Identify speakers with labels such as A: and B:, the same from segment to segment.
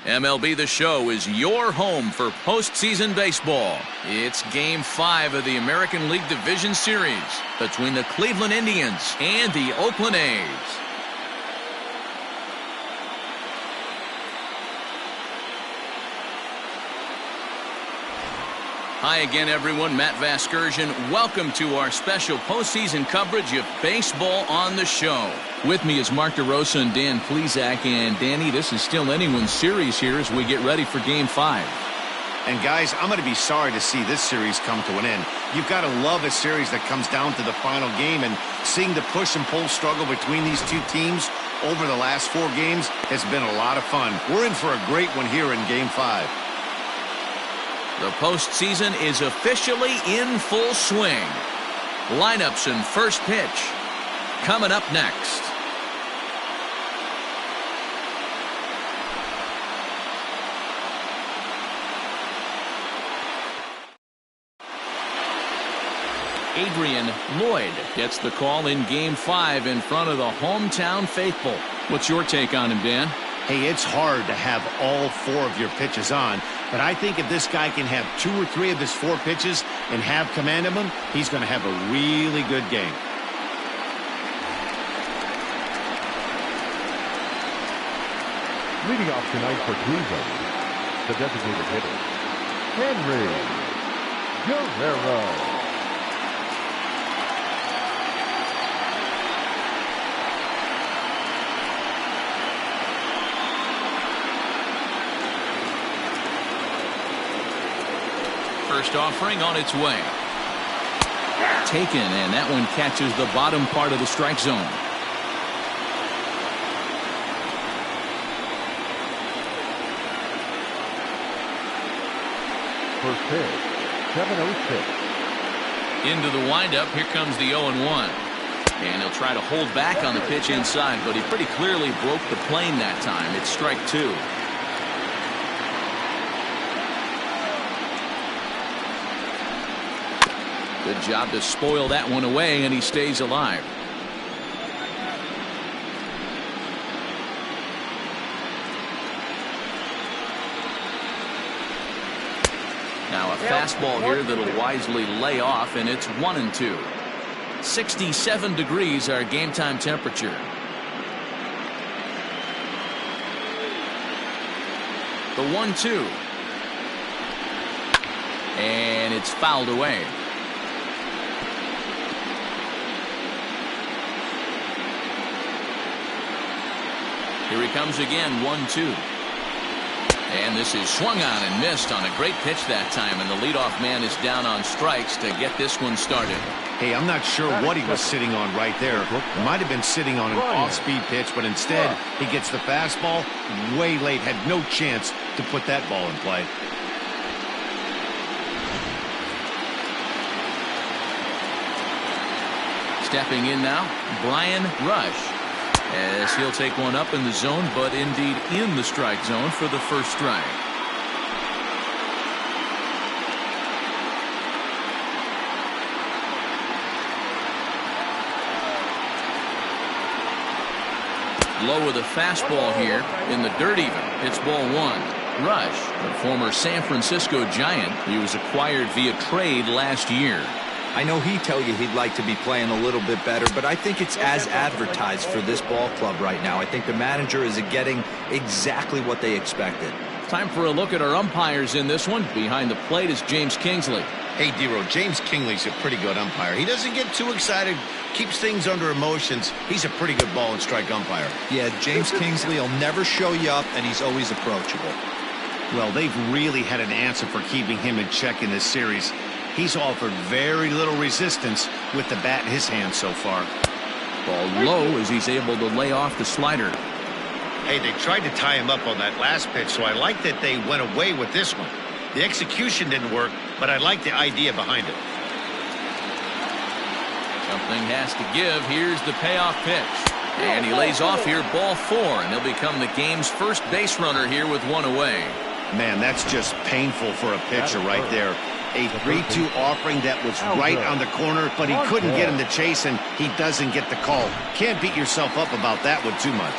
A: MLB The Show is your home for postseason baseball. It's Game 5 of the American League Division Series between the Cleveland Indians and the Oakland A's. Hi again, everyone. Matt Vasgersian. Welcome to our special postseason coverage of baseball on the show. With me is Mark DeRosa and Dan Plesac. And Danny, this is still anyone's series here as we get ready for Game 5.
B: And guys, I'm going to be sorry to see this series come to an end. You've got to love a series that comes down to the final game, and seeing the push and pull struggle between these two teams over the last 4 games has been a lot of fun. We're in for a great one here in Game 5.
A: The postseason is officially in full swing. Lineups and first pitch coming up next. Adrian Lloyd gets the call in Game 5 in front of the hometown faithful. What's your take on him, Dan?
B: Hey, it's hard to have all 4 of your pitches on, but I think if this guy can have 2 or 3 of his 4 pitches and have command of them, he's going to have a really good game.
C: Leading off tonight for Cleveland, the designated hitter, Henry Guerrero.
A: First offering on its way. Taken, and that one catches the bottom part of the strike zone.
C: First pitch, 7-0-6.
A: Into the windup, here comes the 0-1. And he'll try to hold back on the pitch inside, but he pretty clearly broke the plane that time. It's strike 2. Good job to spoil that one away, and he stays alive. Now a fastball here that'll wisely lay off, and it's 1-2. 67 degrees our game time temperature. The 1-2. And it's fouled away. Here he comes again, 1-2. And this is swung on and missed on a great pitch that time, and the leadoff man is down on strikes to get this one started.
B: Hey, I'm not sure what he was sitting on right there. He might have been sitting on an off-speed pitch, but instead he gets the fastball way late, had no chance to put that ball in play.
A: Stepping in now, Brian Rush. As he'll take one up in the zone, but indeed in the strike zone for the first strike. Low with a fastball here in the dirt even. It's ball 1. Rush, the former San Francisco Giant. He was acquired via trade last year.
D: I know he'd tell you he'd like to be playing a little bit better, but I think it's as advertised for this ball club right now. I think the manager is getting exactly what they expected.
A: Time for a look at our umpires in this one. Behind the plate is James Kingsley.
B: Hey, D-Row, James Kingsley's a pretty good umpire. He doesn't get too excited, keeps things under emotions. He's a pretty good ball and strike umpire.
D: Yeah, James Kingsley will never show you up, and he's always approachable.
B: Well, they've really had an answer for keeping him in check in this series. He's offered very little resistance with the bat in his hand so far.
A: Ball low as he's able to lay off the slider.
B: Hey, they tried to tie him up on that last pitch, so I like that they went away with this one. The execution didn't work, but I like the idea behind it.
A: Something has to give. Here's the payoff pitch. And he lays off here, ball 4, and he'll become the game's first base runner here with one away.
B: Man, that's just painful for a pitcher right there. A 3-2 offering that was right on the corner, but he couldn't get him to chase, and he doesn't get the call. Can't beat yourself up about that one too much.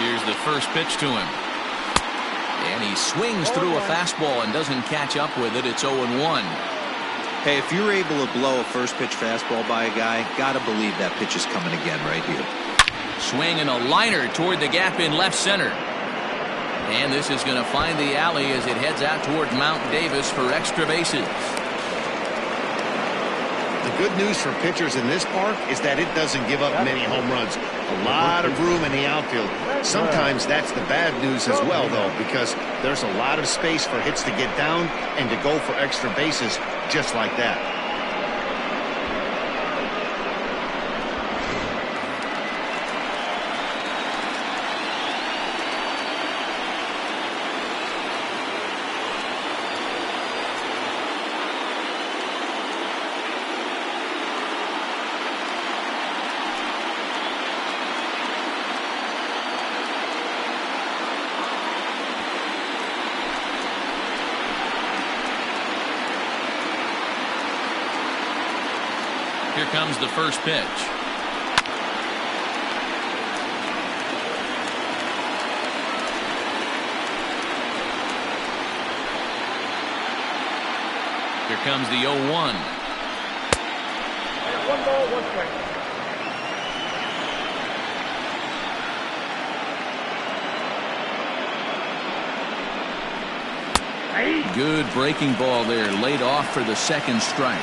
A: Here's the first pitch to him. And he swings through a fastball and doesn't catch up with it. It's 0-1.
D: Hey, if you're able to blow a first pitch fastball by a guy, gotta believe that pitch is coming again right here.
A: Swing and a liner toward the gap in left center. And this is going to find the alley as it heads out toward Mount Davis for extra bases.
B: The good news for pitchers in this park is that it doesn't give up many home runs. A lot of room in the outfield. Sometimes that's the bad news as well, though, because there's a lot of space for hits to get down and to go for extra bases just like that.
A: Here comes the first pitch. Here comes the 0-1.
C: 1 ball, 1 strike.
A: Good breaking ball there, laid off for the second strike.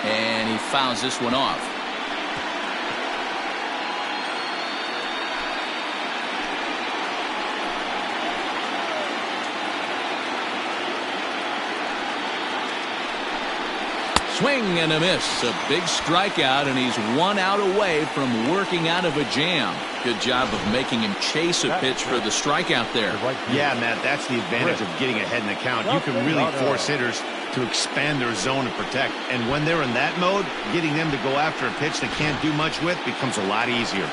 A: And he fouls this one off. Swing and a miss. A big strikeout, and he's 1 out away from working out of a jam. Good job of making him chase a pitch for the strikeout there.
B: Yeah, Matt, that's the advantage of getting ahead in the count. You can really force hitters to expand their zone and protect. And when they're in that mode, getting them to go after a pitch they can't do much with becomes a lot easier.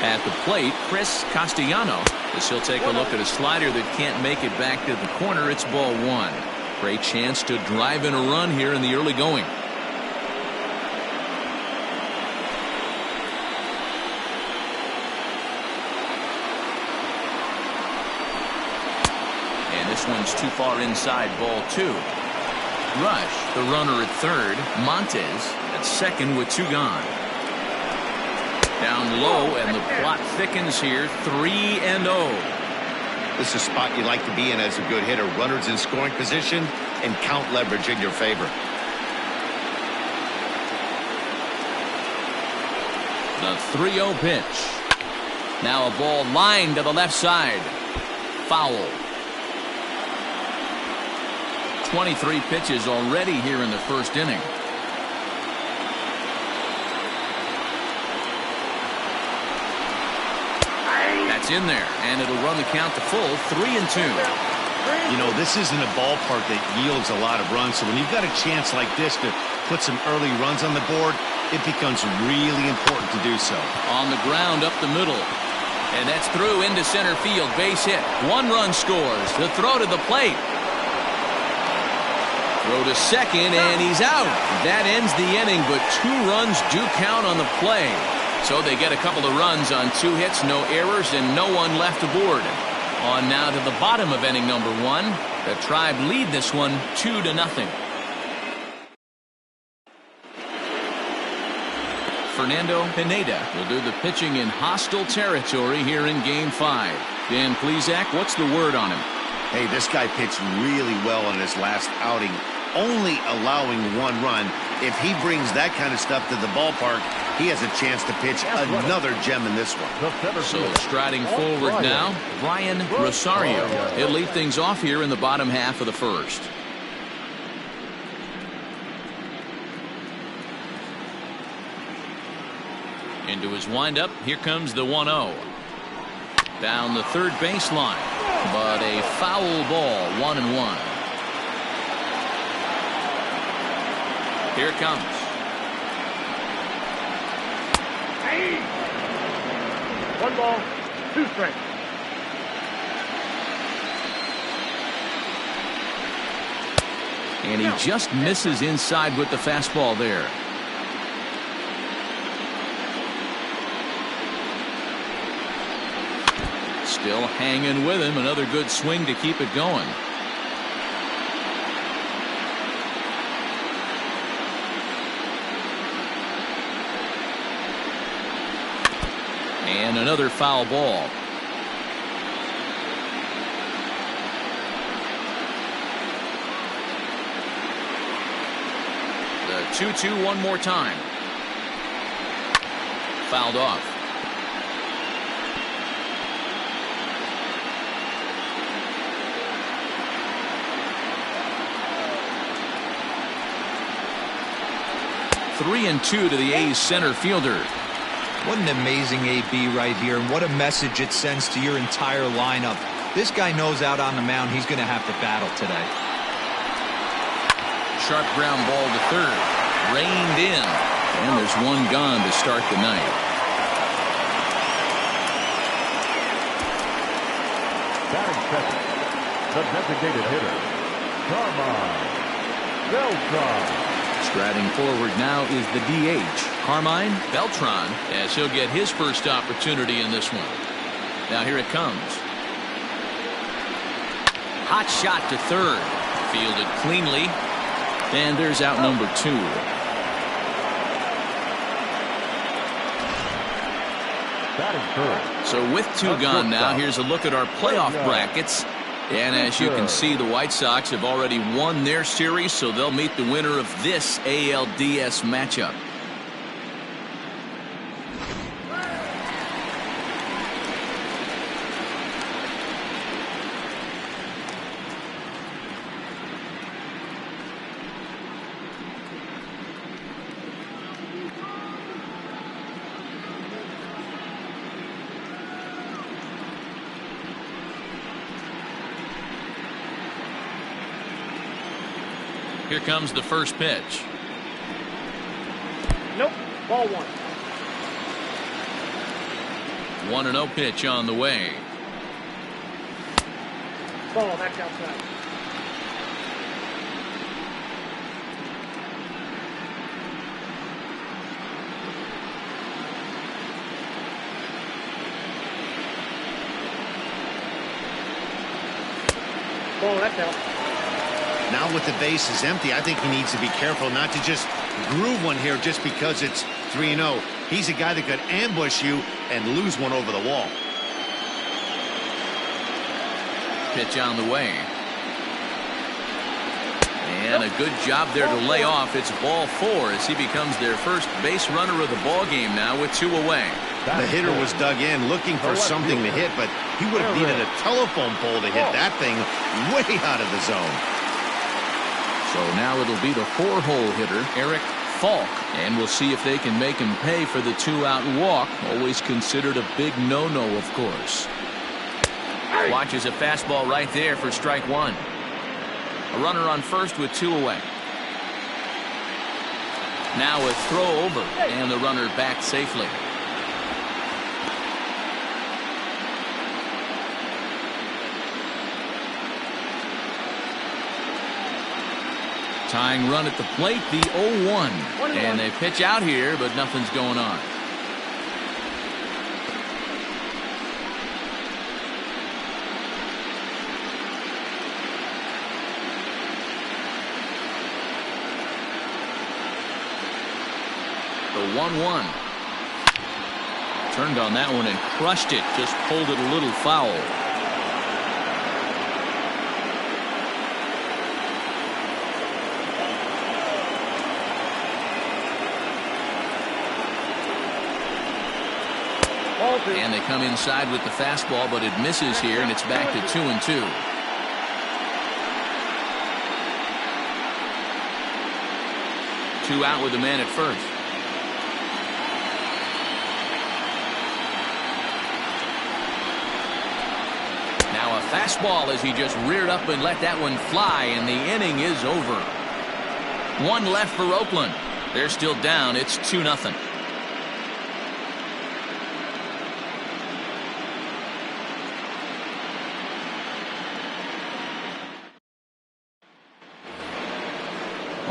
A: At the plate, Chris Castellano, as he'll take a look at a slider that can't make it back to the corner. It's ball 1. Great chance to drive in a run here in the early going. And this one's too far inside, ball 2. Rush, the runner at third. Montes at second with 2 gone. Down low, and the plot thickens here. 3-0.
B: This is a spot you like to be in as a good hitter. Runners in scoring position and count leverage in your favor.
A: The 3-0 pitch. Now a ball lined to the left side. Foul. 23 pitches already here in the first inning. That's in there, and it'll run the count to full. 3-2.
B: You know, this isn't a ballpark that yields a lot of runs, so when you've got a chance like this to put some early runs on the board, it becomes really important to do so.
A: On the ground up the middle, and that's through into center field. Base hit. 1 run scores. The throw to the plate. Throw to second, and he's out. That ends the inning, but 2 runs do count on the play. So they get a couple of runs on 2 hits, no errors, and no one left aboard. On now to the bottom of inning number 1. The Tribe lead this one 2-0. Fernando Pineda will do the pitching in hostile territory here in Game 5. Dan Plesac, what's the word on him?
B: Hey, this guy pitched really well in his last outing, only allowing 1 run. If he brings that kind of stuff to the ballpark, he has a chance to pitch another gem in this one.
A: So striding forward now, Brian Rosario. He'll lead things off here in the bottom half of the first. Into his windup, here comes the 1-0. Down the third baseline, but a foul ball, 1-1. Here it comes.
C: 1 ball, 2 strikes.
A: And he just misses inside with the fastball there. Still hanging with him. Another good swing to keep it going. And another foul ball. The 2-2 one more time. Fouled off. Three and 2 to the A's center fielder.
D: What an amazing AB right here, and what a message it sends to your entire lineup. This guy knows out on the mound he's going to have to battle today.
A: Sharp ground ball to third. Reined in. And there's one gone to start the night.
C: Batting second, the designated hitter, Carmine Beltran.
A: Striding forward now is the DH, Carmine Beltran, as he'll get his first opportunity in this one. Now here it comes. Hot shot to third. Fielded cleanly. And there's out number 2.
C: Batting third.
A: So with 2 gone now, here's a look at our playoff brackets. And as you can see, the White Sox have already won their series, so they'll meet the winner of this ALDS matchup. Here comes the first pitch.
C: Nope. Ball 1.
A: 1-0 pitch on the way.
C: Ball, that's outside. Ball, that's out.
B: Now with the bases empty, I think he needs to be careful not to just groove one here just because it's 3-0. He's a guy that could ambush you and lose one over the wall.
A: Pitch on the way. And a good job there to lay off. It's ball 4 as he becomes their first base runner of the ball game now with 2 away.
B: The hitter was dug in looking for something to hit, but he would have needed a telephone pole to hit that thing way out of the zone.
A: So now it'll be the 4-hole hitter, Eric Falk, and we'll see if they can make him pay for the 2-out walk. Always considered a big no-no, of course. Watches a fastball right there for strike 1. A runner on first with 2 away. Now a throw over, and the runner back safely. Tying run at the plate, the 0-1. And they pitch out here, but nothing's going on. The 1-1. Turned on that one and crushed it. Just pulled it a little foul. And they come inside with the fastball, but it misses here, and it's back to 2-2. Two out with the man at first. Now a fastball as he just reared up and let that one fly, and the inning is over. 1 left for Oakland. They're still down. It's 2-0.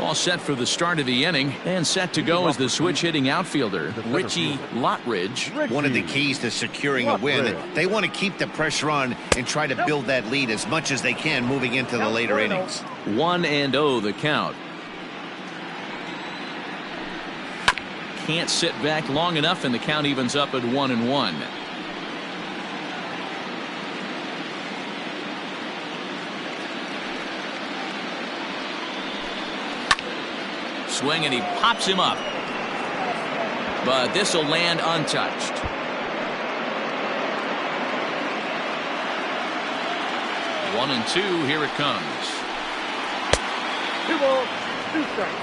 A: All set for the start of the inning, and set to go is the switch-hitting outfielder, Richie Lottridge.
B: One of the keys to securing a win, they want to keep the pressure on and try to build that lead as much as they can moving into the later innings.
A: 1-0 the count. Can't sit back long enough, and the count evens up at 1-1. Swing, and he pops him up. But this will land untouched. One and two, here it comes.
C: 2 balls, 2 strikes.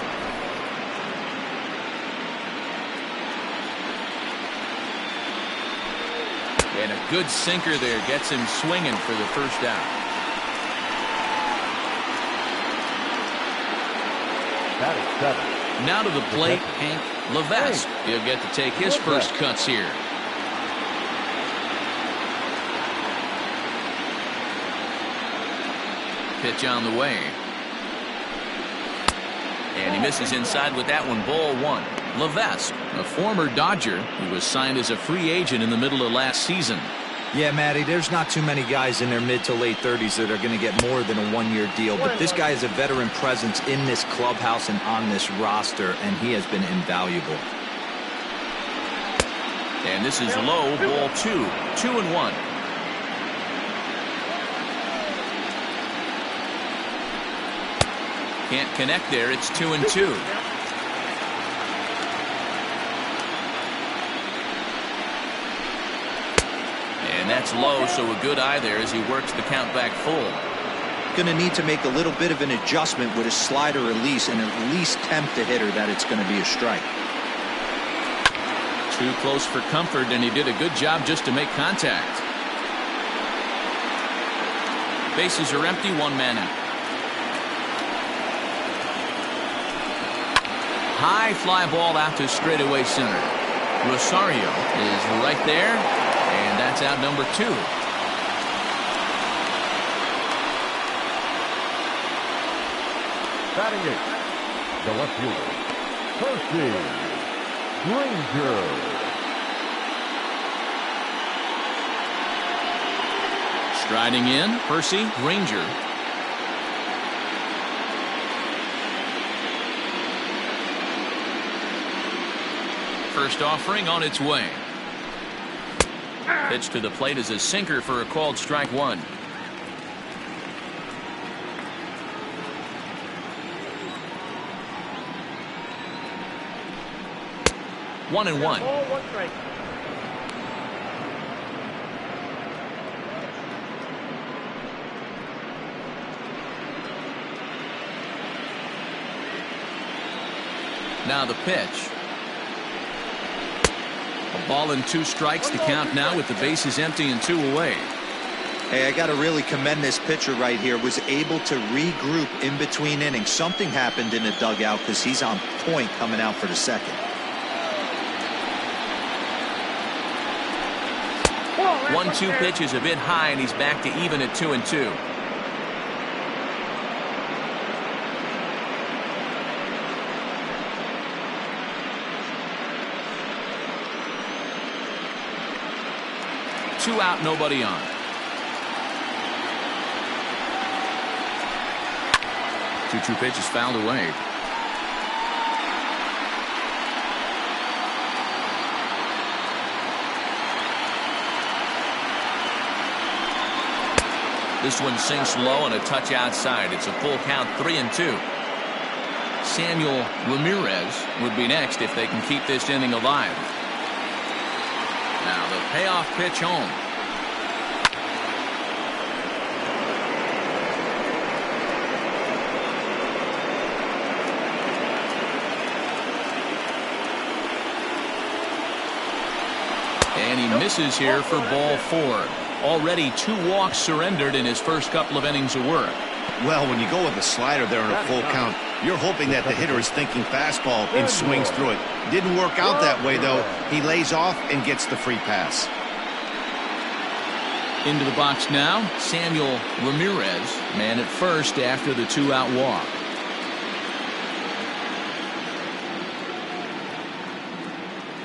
A: And a good sinker there gets him swinging for the first out. Now to the plate, Hank Levesque. He'll get to take his first cuts here. Pitch on the way. And he misses inside with that one, ball 1. Levesque, a former Dodger who was signed as a free agent in the middle of last season.
D: Yeah, Matty, there's not too many guys in their mid to late 30s that are going to get more than a one-year deal. But this guy is a veteran presence in this clubhouse and on this roster, and he has been invaluable.
A: And this is low, ball 2. 2-1. Can't connect there. It's 2-2. And that's low, so a good eye there as he works the count back full.
D: Going to need to make a little bit of an adjustment with his slider release and at least tempt the hitter that it's going to be a strike.
A: Too close for comfort, and he did a good job just to make contact. Bases are empty, 1 man out. High fly ball out to straightaway center. Rosario is right there. And that's out number 2.
C: Batting 8, the left fielder, Percy Granger.
A: Striding in, Percy Granger. First offering on its way. Pitch to the plate is a sinker for a called strike 1. One and one. Now the pitch. A ball and 2 strikes. The count now with the bases empty and 2 away.
D: Hey, I got to really commend this pitcher right here. Was able to regroup in between innings. Something happened in the dugout because he's on point coming out for the second.
A: 1-2 pitch is a bit high, and he's back to even at 2-2. Two out, nobody on. 2-2 pitch is fouled away. This one sinks low and a touch outside. It's a full count, 3-2. Samuel Ramirez would be next if they can keep this inning alive. Now the payoff pitch home. And he misses here for ball 4. Already 2 walks surrendered in his first couple of innings of work.
B: Well, when you go with a slider there in a full count, you're hoping that the hitter is thinking fastball and swings through it. Didn't work out that way, though. He lays off and gets the free pass.
A: Into the box now, Samuel Ramirez, man at first after the 2-out walk.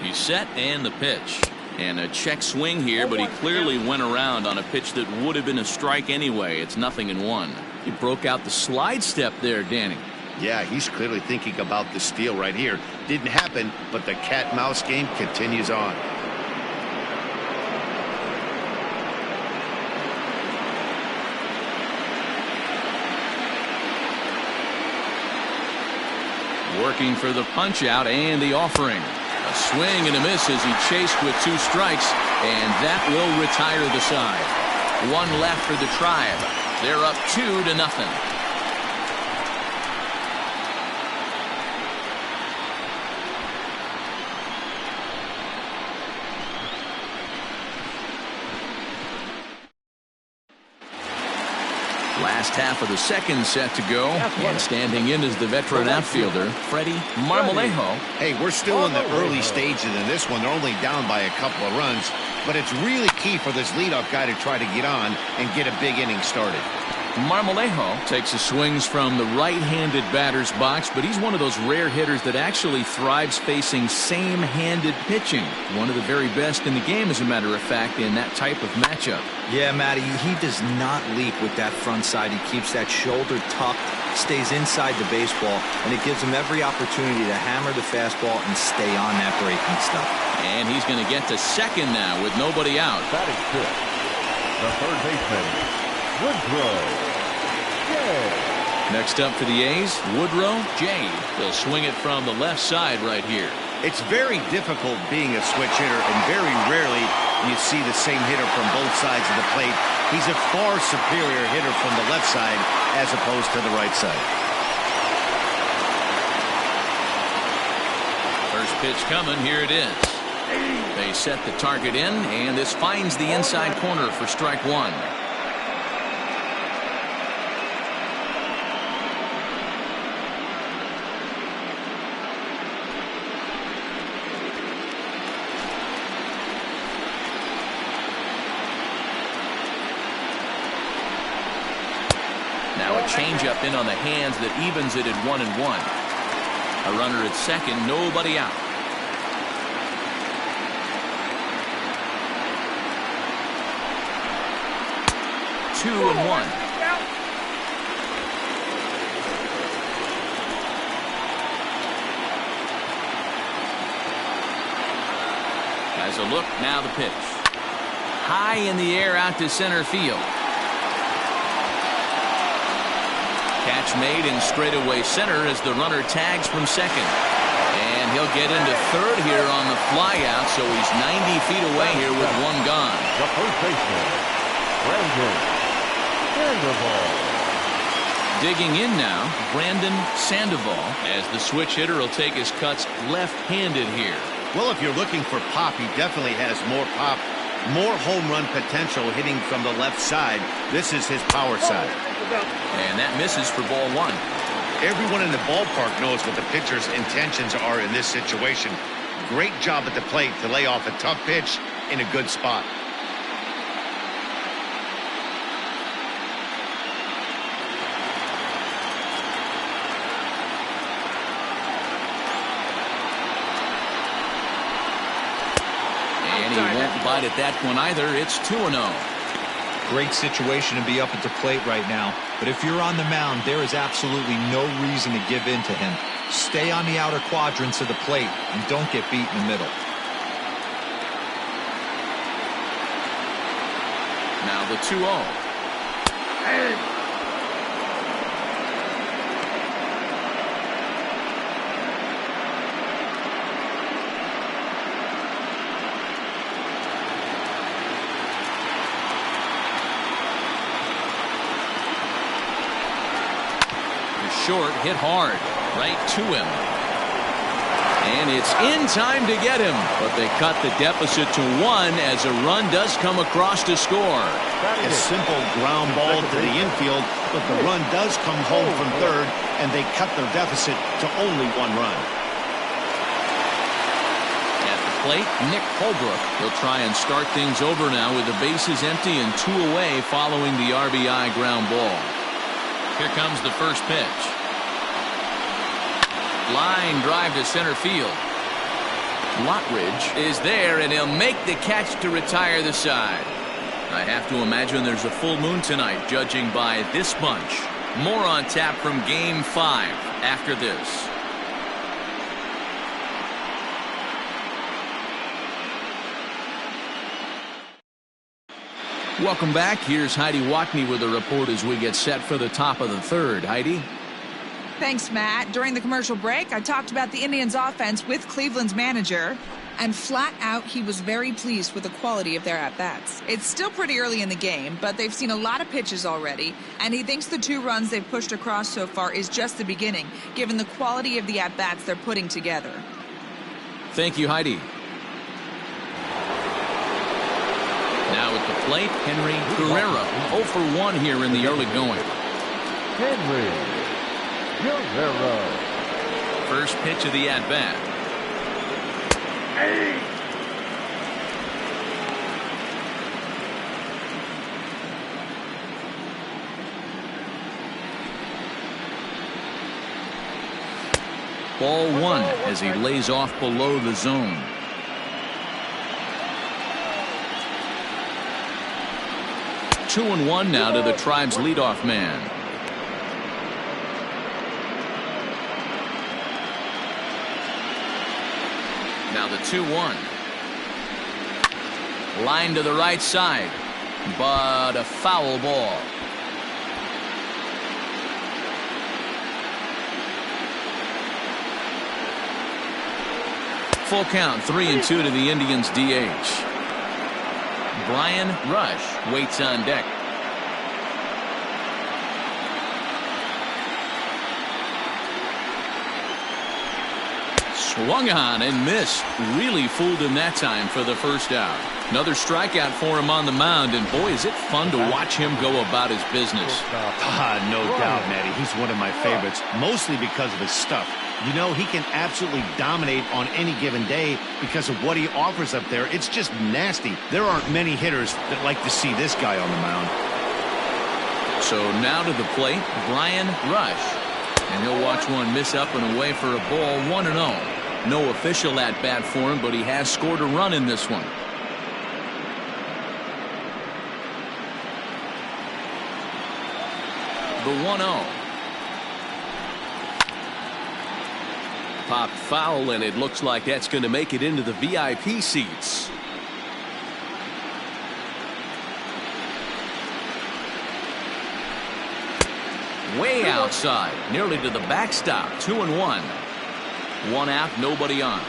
A: He's set and the pitch. And a check swing here, but he clearly went around on a pitch that would have been a strike anyway. It's 0-1. He broke out the slide step there, Danny.
B: Yeah, he's clearly thinking about the steal right here. Didn't happen, but the cat-mouse game continues on.
A: Working for the punch out and the offering. A swing and a miss as he chased with 2 strikes, and that will retire the side. 1 left for the Tribe. They're up 2-0. Last half of the second set to go, and standing in is the veteran outfielder, Freddie Marmolejo.
B: Hey, we're still in the early stages in this one. They're only down by a couple of runs, but it's really key for this leadoff guy to try to get on and get a big inning started.
A: Marmolejo takes his swings from the right-handed batter's box, but he's one of those rare hitters that actually thrives facing same-handed pitching. One of the very best in the game, as a matter of fact, in that type of matchup.
D: Yeah, Matty, he does not leap with that front side. He keeps that shoulder tucked, stays inside the baseball, and it gives him every opportunity to hammer the fastball and stay on that breaking stuff.
A: And he's going to get to second now with nobody out.
C: That is good. The third baseman, Woodrow.
A: Next up for the A's, Woodrow J. They'll swing it from the left side right here.
B: It's very difficult being a switch hitter, and very rarely you see the same hitter from both sides of the plate. He's a far superior hitter from the left side as opposed to the right side.
A: First pitch coming. Here it is. They set the target in, and this finds the inside corner for strike 1. Now a changeup in on the hands that evens it at 1-1. A runner at second, nobody out. Two and 1. Has a look, now the pitch. High in the air out to center field. Catch made in straightaway center as the runner tags from second. And he'll get into third here on the flyout, so he's 90 feet away here with 1 gone.
C: The first baseman, Brandon Sandoval.
A: Digging in now, Brandon Sandoval, as the switch hitter will take his cuts left-handed here.
B: Well, if you're looking for pop, he definitely has more pop, more home run potential hitting from the left side. This is his power side.
A: And that misses for ball 1.
B: Everyone in the ballpark knows what the pitcher's intentions are in this situation. Great job at the plate to lay off a tough pitch in a good spot.
A: And he won't bite at that one either. It's 2-0.
D: Great situation to be up at the plate right now. But if you're on the mound, there is absolutely no reason to give in to him. Stay on the outer quadrants of the plate and don't get beat in the middle.
A: Now the 2-0. Short, hit hard, right to him. And it's in time to get him, but they cut the deficit to 1 as a run does come across to score.
B: A simple ground ball to the infield, but the run does come home from third, and they cut their deficit to only 1 run.
A: At the plate, Nick Holbrook. He'll try and start things over now with the bases empty and 2 away following the RBI ground ball. Here comes the first pitch. Line drive to center field. Lottridge is there, and he'll make the catch to retire the side. I have to imagine there's a full moon tonight, judging by this bunch. More on tap from Game 5 after this. Welcome back. Here's Heidi Watney with a report as we get set for the top of the third. Heidi?
E: Thanks, Matt. During the commercial break, I talked about the Indians' offense with Cleveland's manager, and flat out, he was very pleased with the quality of their at-bats. It's still pretty early in the game, but they've seen a lot of pitches already, and he thinks the 2 runs they've pushed across so far is just the beginning, given the quality of the at-bats they're putting together.
A: Thank you, Heidi. Now at the plate, Henry Guerrero. 0 for 1 here in the early going.
C: Henry Guerrero.
A: First pitch of the at-bat. Ball 1 as he lays off below the zone. Two and 1 now to the Tribe's leadoff man. Now the 2-1. Line to the right side, but a foul ball. Full count, 3-2 to the Indians' DH. Brian Rush waits on deck. Swung on and missed. Really fooled him that time for the first out. Another strikeout for him on the mound, and boy, is it fun to watch him go about his business.
B: No doubt, Matty. He's one of my favorites, mostly because of his stuff. You know, he can absolutely dominate on any given day because of what he offers up there. It's just nasty. There aren't many hitters that like to see this guy on the mound.
A: So now to the plate, Brian Rush. And he'll watch one miss up and away for a ball, 1-0. No official at-bat for him, but he has scored a run in this one. The 1-0. Popped foul, and it looks like that's going to make it into the VIP seats. Way outside, nearly to the backstop. 2-1. 1 out, nobody on.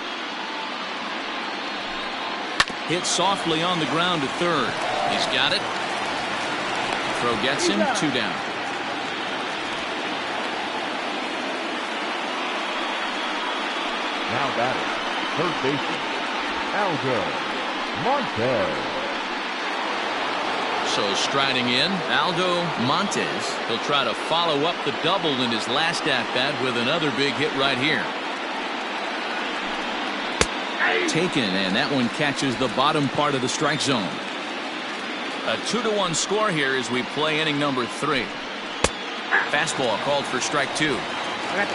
A: Hit softly on the ground to third. He's got it. Throw gets him. 2 down.
C: Now batting, third baseman, Aldo Montes.
A: So striding in, Aldo Montes. He'll try to follow up the double in his last at-bat with another big hit right here. Taken, and that one catches the bottom part of the strike zone. A 2-1 score here as we play inning number 3. Fastball called for strike 2.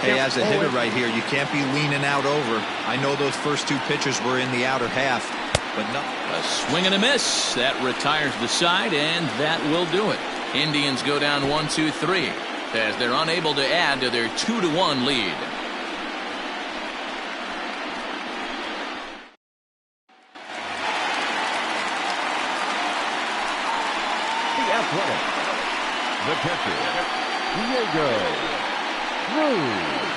D: Hey, as a hitter right here, you can't be leaning out over. I know those first 2 pitches were in the outer half, but no.
A: A swing and a miss. That retires the side, and that will do it. Indians go down 1-2-3 as they're unable to add to their 2-1 lead.
C: The catcher, Diego Cruz.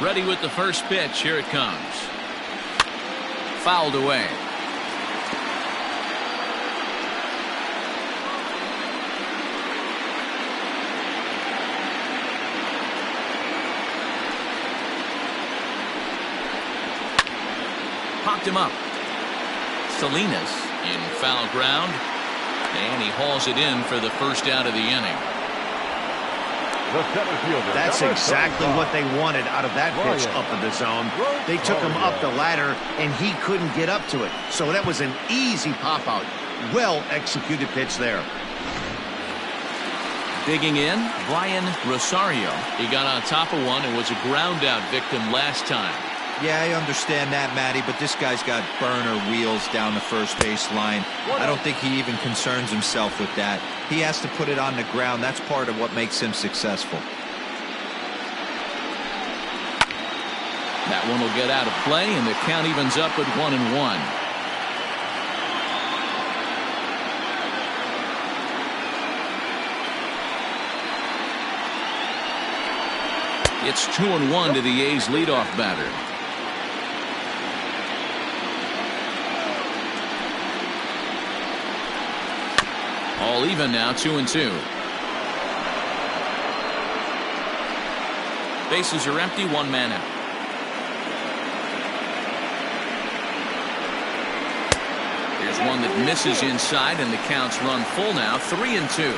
A: Ready with the first pitch. Here it comes. Fouled away. Popped him up. Salinas in foul ground, and he hauls it in for the first out of the inning.
C: The center fielder.
B: That's exactly what they wanted out of that pitch up in the zone. They took him up the ladder, and he couldn't get up to it. So that was an easy pop-out. Well-executed pitch there.
A: Digging in, Brian Rosario. He got on top of one and was a ground-out victim last time.
D: Yeah, I understand that, Matty, but this guy's got burner wheels down the first base line. I don't think he even concerns himself with that. He has to put it on the ground. That's part of what makes him successful.
A: That one will get out of play, and the count evens up at 1-1. It's 2-1 to the A's leadoff batter. All even now, 2-2. Bases are empty, one man out. Here's one that misses inside, and the count's run full now, 3-2.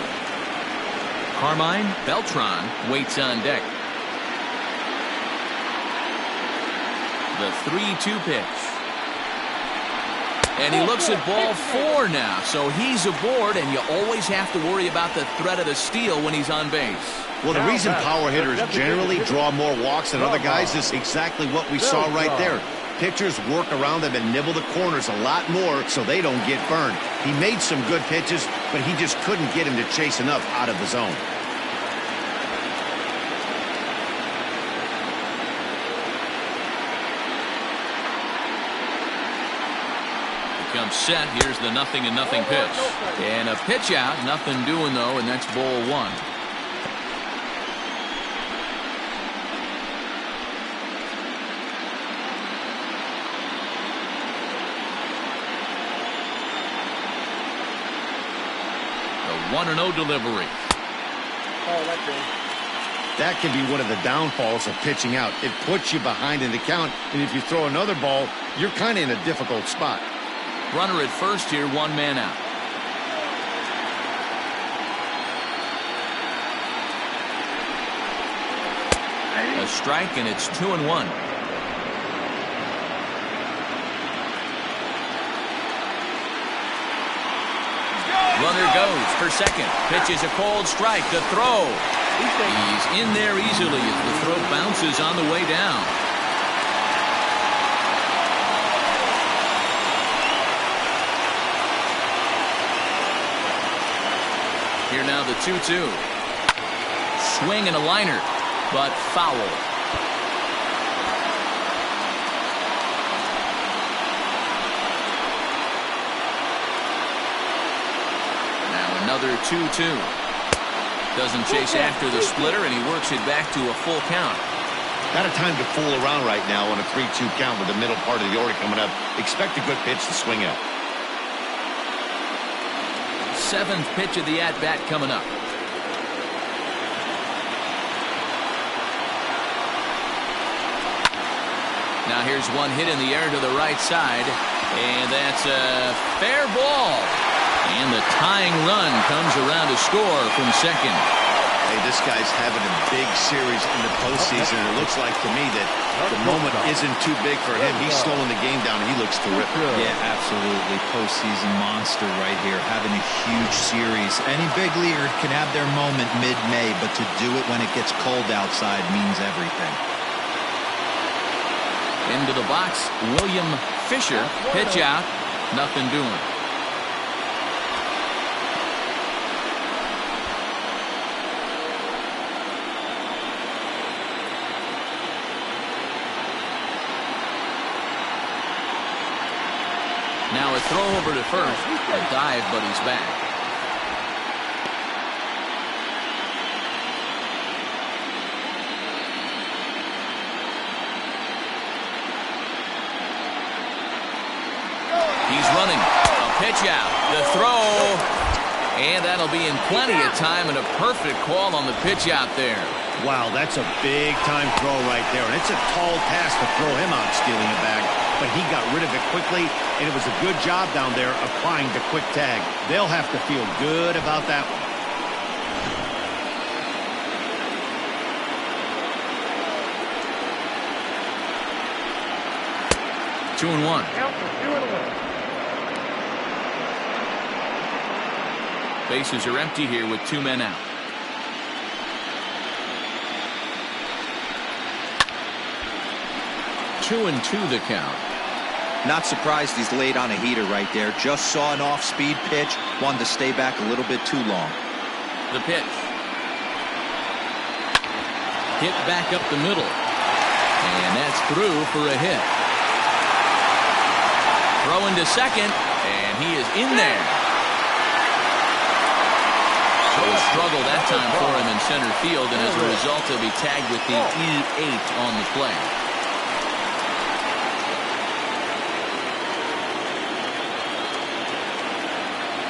A: Carmine Beltran waits on deck. The 3-2 pitch. And he looks at ball 4 now, so he's aboard, and you always have to worry about the threat of the steal when he's on base.
B: Well, the reason power hitters generally draw more walks than other guys is exactly what we saw right there. Pitchers work around them and nibble the corners a lot more so they don't get burned. He made some good pitches, but he just couldn't get him to chase enough out of the zone.
A: Comes set. Here's the 0-0 pitch. And a pitch out. Nothing doing, though, and that's ball 1. The 1-0 delivery.
B: That can be one of the downfalls of pitching out. It puts you behind in the count, and if you throw another ball, you're kind of in a difficult spot.
A: Runner at first here, one man out. A strike, and it's 2-1. Runner goes for second. Pitch is a cold strike. The throw. He's in there easily as the throw bounces on the way down. Here now the 2-2. Swing and a liner, but foul. Now another 2-2. Doesn't chase after the splitter, and he works it back to a full count.
B: Not a time to fool around right now on a 3-2 count with the middle part of the order coming up. Expect a good pitch to swing at.
A: 7th pitch of the at-bat coming up. Now here's one hit in the air to the right side, and that's a fair ball. And the tying run comes around to score from second.
B: Hey, this guy's having a big series in the postseason. It looks like to me that the moment isn't too big for him. He's slowing the game down. He looks terrific.
D: Yeah, absolutely. Postseason monster right here, having a huge series. Any big leaguer can have their moment mid-May, but to do it when it gets cold outside means everything.
A: Into the box, William Fisher. Pitch out. Nothing doing. Now a throw over to first. A dive, but he's back. He's running. A pitch out. The throw. And that'll be in plenty of time, and a perfect call on the pitch out there.
B: Wow, that's a big-time throw right there. And it's a tall task to throw him out stealing it back. But he got rid of it quickly, and it was a good job down there applying the quick tag. They'll have to feel good about that one.
A: 2-1. Bases are empty here with 2 men out. Two and 2 the count.
D: Not surprised he's laid on a heater right there. Just saw an off-speed pitch. Wanted to stay back a little bit too long.
A: The pitch. Hit back up the middle. And that's through for a hit. Throwing to second. And he is in there. So struggle that time for him in center field. And as a result, he'll be tagged with the E8 on the play.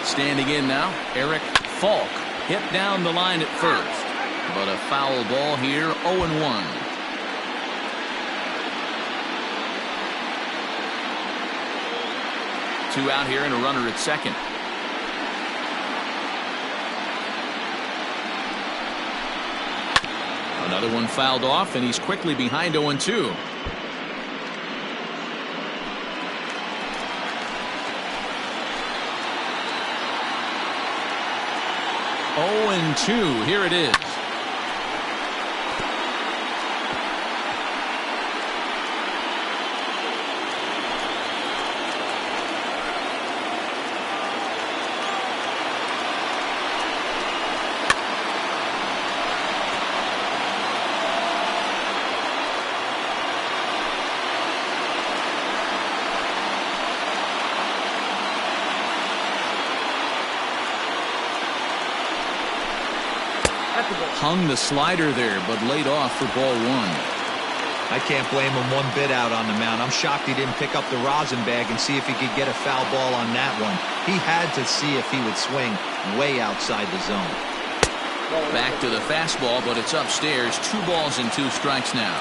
A: Standing in now, Eric Falk. Hit down the line at first. But a foul ball here, 0-1. Two out here and a runner at second. Another one fouled off, and he's quickly behind 0-2. Here it is. Hung the slider there, but laid off for ball 1.
D: I can't blame him one bit out on the mound. I'm shocked he didn't pick up the rosin bag and see if he could get a foul ball on that one. He had to see if he would swing way outside the zone.
A: Back to the fastball, but it's upstairs. 2 balls and 2 strikes now.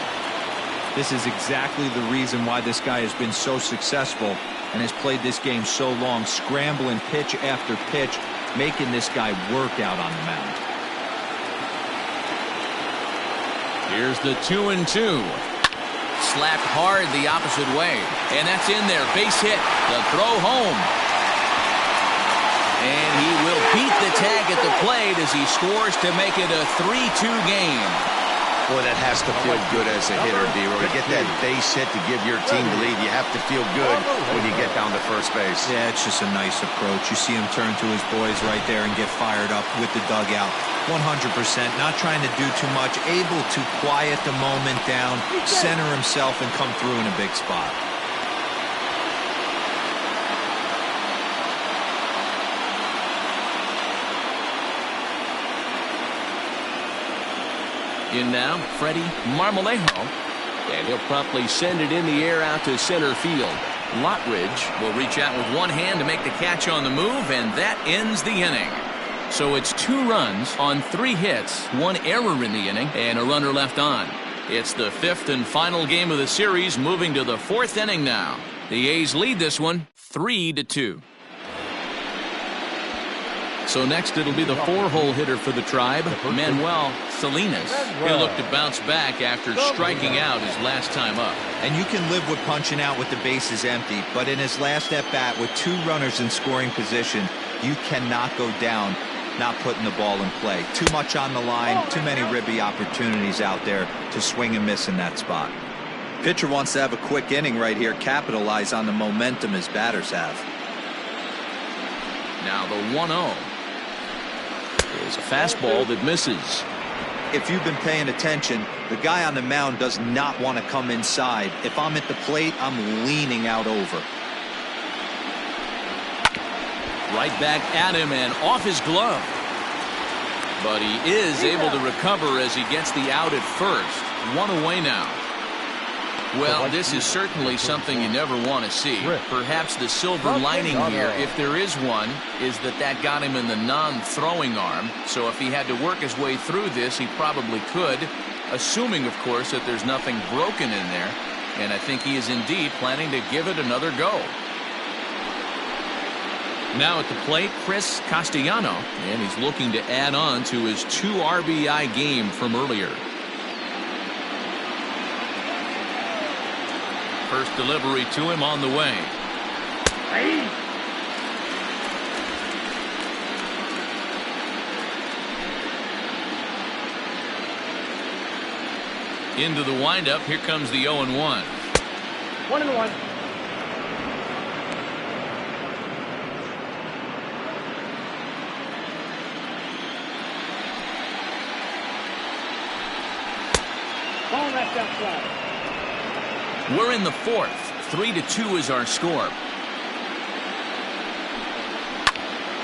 D: This is exactly the reason why this guy has been so successful and has played this game so long, scrambling pitch after pitch, making this guy work out on the mound.
A: Here's the 2-2. Slapped hard the opposite way. And that's in there. Base hit. The throw home. And he will beat the tag at the plate as he scores to make it a 3-2 game.
B: Boy, that has to feel good as a hitter, D-Roy. To get that base hit to give your team the lead, you have to feel good when you get down to first base.
D: Yeah, it's just a nice approach. You see him turn to his boys right there and get fired up with the dugout. 100%, not trying to do too much, able to quiet the moment down, center himself, and come through in a big spot.
A: In now, Freddie Marmolejo, and he'll promptly send it in the air out to center field. Lottridge will reach out with one hand to make the catch on the move, and that ends the inning. So it's 2 runs on 3 hits, 1 error in the inning, and a runner left on. It's the 5th and final game of the series, moving to the 4th inning now. The A's lead this one 3-2. So next it'll be the 4-hole hitter for the Tribe, Manuel Salinas. He'll look to bounce back after striking out his last time up.
D: And you can live with punching out with the bases empty, but in his last at-bat with 2 runners in scoring position, you cannot go down not putting the ball in play. Too much on the line, too many ribby opportunities out there to swing and miss in that spot. Pitcher wants to have a quick inning right here, capitalize on the momentum his batters have.
A: Now the 1-0 is a fastball that misses.
D: If you've been paying attention, the guy on the mound does not want to come inside. If I'm at the plate, I'm leaning out over.
A: Right back at him and off his glove. But he is able to recover as he gets the out at first. 1 away now. Well, this is certainly something you never want to see. Perhaps the silver lining here, if there is one, is that got him in the non-throwing arm. So if he had to work his way through this, he probably could, assuming, of course, that there's nothing broken in there. And I think he is indeed planning to give it another go. Now at the plate, Chris Castellano, and he's looking to add on to his 2 RBI game from earlier. First delivery to him on the way. Into the windup. Here comes the 0-1.
F: 1-1. Ball left outside.
A: We're in the fourth. 3-2 is our score.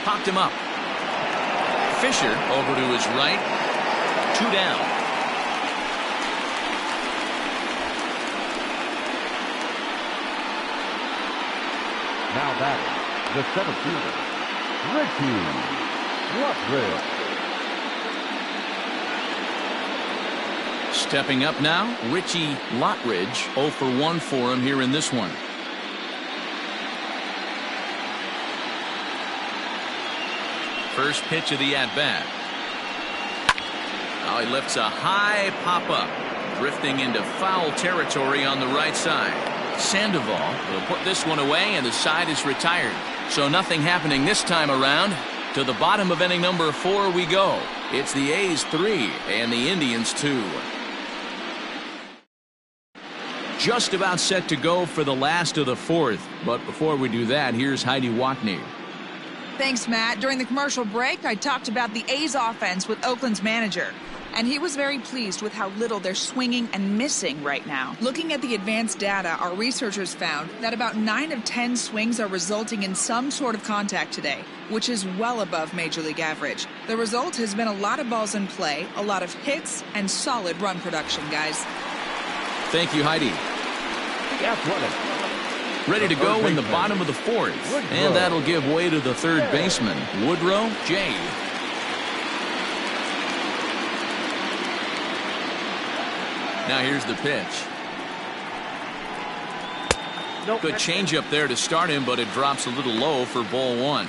A: Popped him up. Fisher over to his right. 2 down.
C: Now batting, the center fielder, Richie Lockridge.
A: Stepping up now, Richie Lockridge. 0 for 1 for him here in this one. First pitch of the at-bat. Now he lifts a high pop-up, drifting into foul territory on the right side. Sandoval will put this one away, and the side is retired. So nothing happening this time around. To the bottom of inning number 4 we go. It's the A's 3 and the Indians 2. Just about set to go for the last of the fourth. But before we do that, here's Heidi Watney.
E: Thanks, Matt. During the commercial break, I talked about the A's offense with Oakland's manager. And he was very pleased with how little they're swinging and missing right now. Looking at the advanced data, our researchers found that about 9 of 10 swings are resulting in some sort of contact today, which is well above Major League average. The result has been a lot of balls in play, a lot of hits, and solid run production, guys.
A: Thank you, Heidi.
C: The Athletic.
A: Ready to go in the bottom of the fourth. And that'll give way to the third baseman, Woodrow J. Now here's the pitch. Good changeup there to start him, but it drops a little low for ball 1.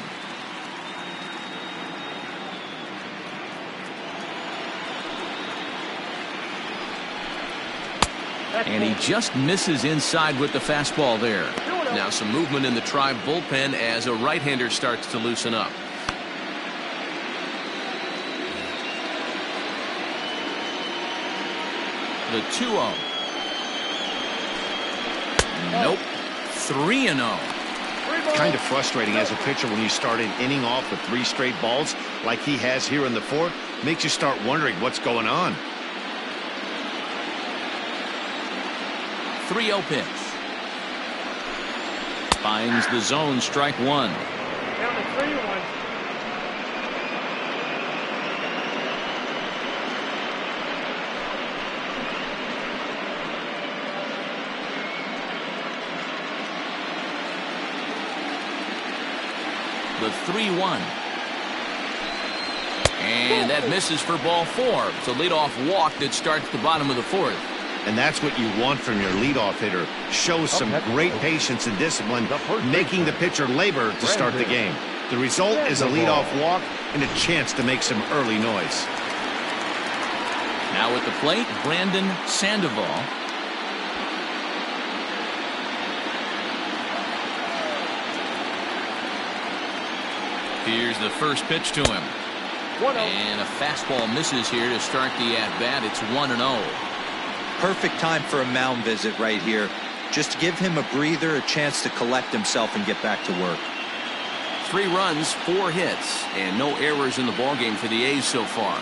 A: And he just misses inside with the fastball there. Now some movement in the Tribe bullpen as a right-hander starts to loosen up. The 2-0. Nope. 3-0.
B: Kind of frustrating as a pitcher when you start an inning off with 3 straight balls like he has here in the fourth. Makes you start wondering what's going on.
A: 3-0 pitch. Finds the zone, strike 1.
F: Down to 3-1.
A: The 3-1. And that misses for ball 4. It's a leadoff walk that starts the bottom of the fourth.
B: And that's what you want from your leadoff hitter. Shows some great patience and discipline, making the pitcher labor to start the game. The result is a leadoff walk and a chance to make some early noise.
A: Now at the plate, Brandon Sandoval. Here's the first pitch to him. And a fastball misses here to start the at-bat. It's 1-0.
D: Perfect time for a mound visit right here. Just give him a breather, a chance to collect himself and get back to work.
A: 3 runs, 4 hits, and no errors in the ballgame for the A's so far.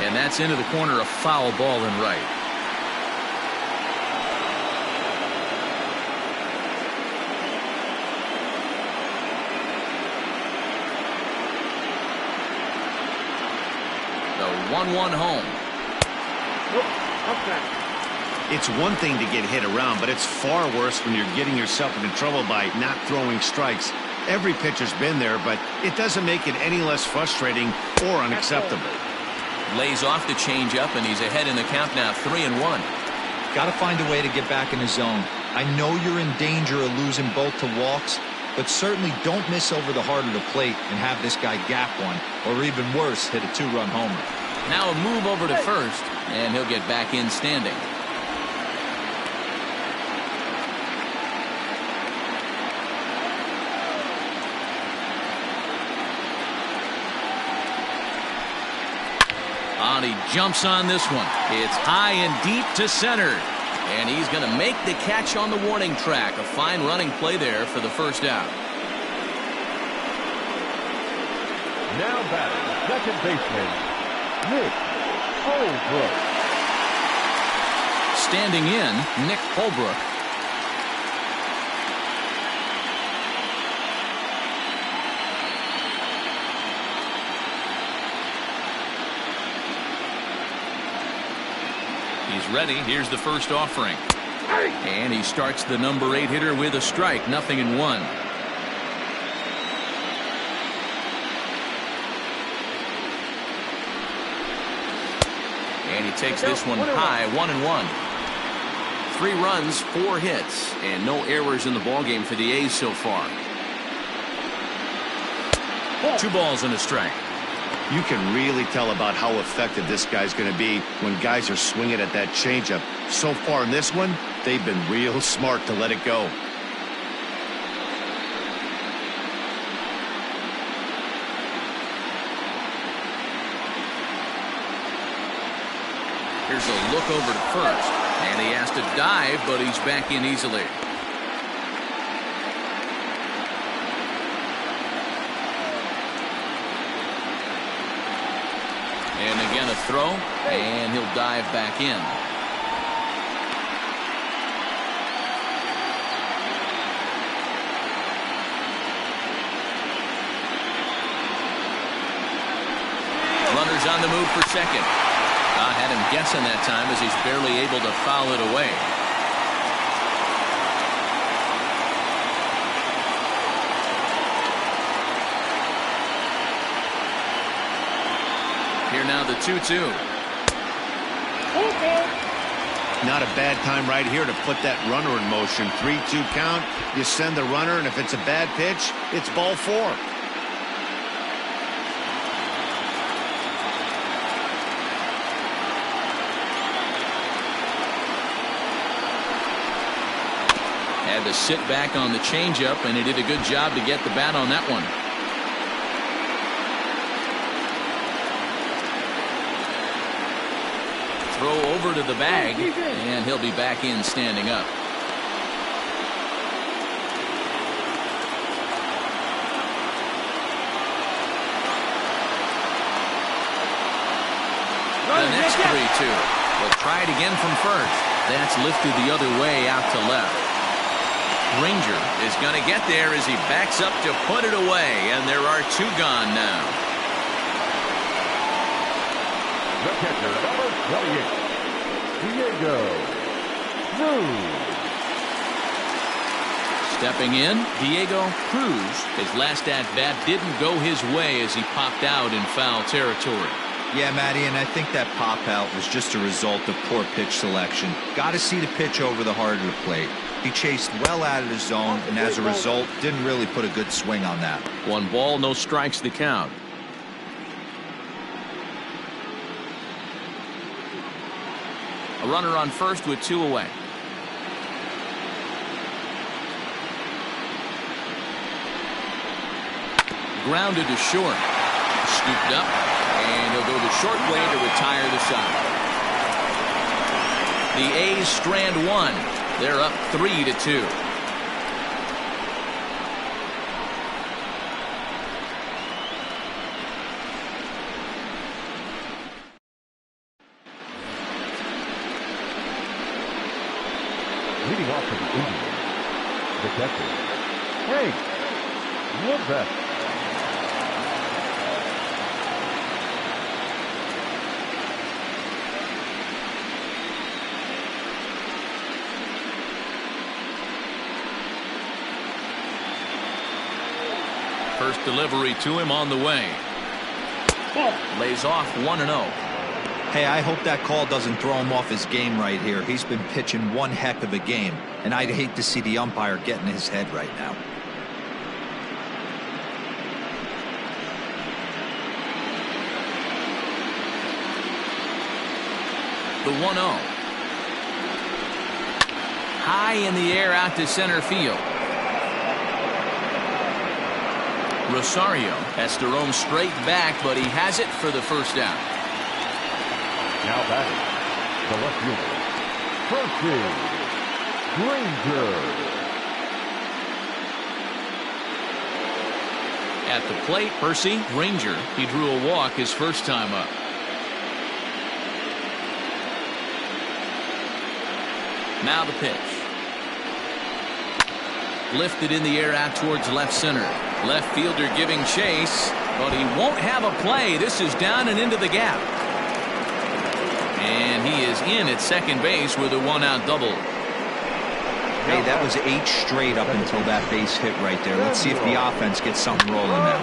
A: And that's into the corner, a foul ball and right. The 1-1 home.
B: It's one thing to get hit around, but it's far worse when you're getting yourself into trouble by not throwing strikes. Every pitcher's been there, but it doesn't make it any less frustrating or unacceptable.
A: Lays off the changeup, and he's ahead in the count now, 3-1.
D: Got to find a way to get back in the zone. I know you're in danger of losing both to walks, but certainly don't miss over the heart of the plate and have this guy gap one, or even worse, hit a 2-run homer.
A: Now a move over to first, and he'll get back in standing. He jumps on this one. It's high and deep to center. And he's going to make the catch on the warning track. A fine running play there for the first out.
C: Now batting, second baseman, Nick Holbrook.
A: Standing in, Nick Holbrook. He's ready. Here's the first offering. And he starts the number 8 hitter with a strike. 0-1. And he takes this one high. 1-1. 3 runs, 4 hits, and no errors in the ballgame for the A's so far. 2 balls and a strike.
B: You can really tell about how effective this guy's going to be when guys are swinging at that changeup. So far in this one, they've been real smart to let it go.
A: Here's a look over to first, and he has to dive, but he's back in easily. And again a throw, and he'll dive back in. Runners on the move for second. I had him guessing that time as he's barely able to foul it away. Here now the 2-2.
B: Not a bad time right here to put that runner in motion. 3-2 count. You send the runner, and if it's a bad pitch, it's ball 4.
A: Had to sit back on the changeup, and he did a good job to get the bat on that one. Throw over to the bag, and he'll be back in standing up. The next 3-2. We'll try it again from first. That's lifted the other way out to left. Ranger is going to get there as he backs up to put it away, and there are 2 gone now.
C: The catcher, number 28, Diego Cruz.
A: Stepping in, Diego Cruz. His last at-bat didn't go his way as he popped out in foul territory.
D: Yeah, Matty, and I think that pop-out was just a result of poor pitch selection. Got to see the pitch over the heart of the plate. He chased well out of the zone, and as a result, didn't really put a good swing on that.
A: 1 ball, no strikes the count. A runner on first with 2 away. Grounded to short. Scooped up, and he'll go the short way to retire the side. The A's strand 1. They're up 3-2.
C: Leading off for the Indians, the catcher, Hank Levesque.
A: First delivery to him on the way. Lays off 1-0.
D: Hey, I hope that call doesn't throw him off his game right here. He's been pitching one heck of a game, and I'd hate to see the umpire get in his head right now.
A: The 1-0. High in the air out to center field. Rosario has to roam straight back, but he has it for the first down.
C: Now batting, the left fielder, Percy Granger.
A: At the plate, Percy Granger. He drew a walk his first time up. Now the pitch. Lifted in the air out towards left center. Left fielder giving chase, but he won't have a play. This is down and into the gap. And he is in at second base with a one-out double.
D: Hey, that was 8 straight up until that base hit right there. Let's see if the offense gets something rolling now.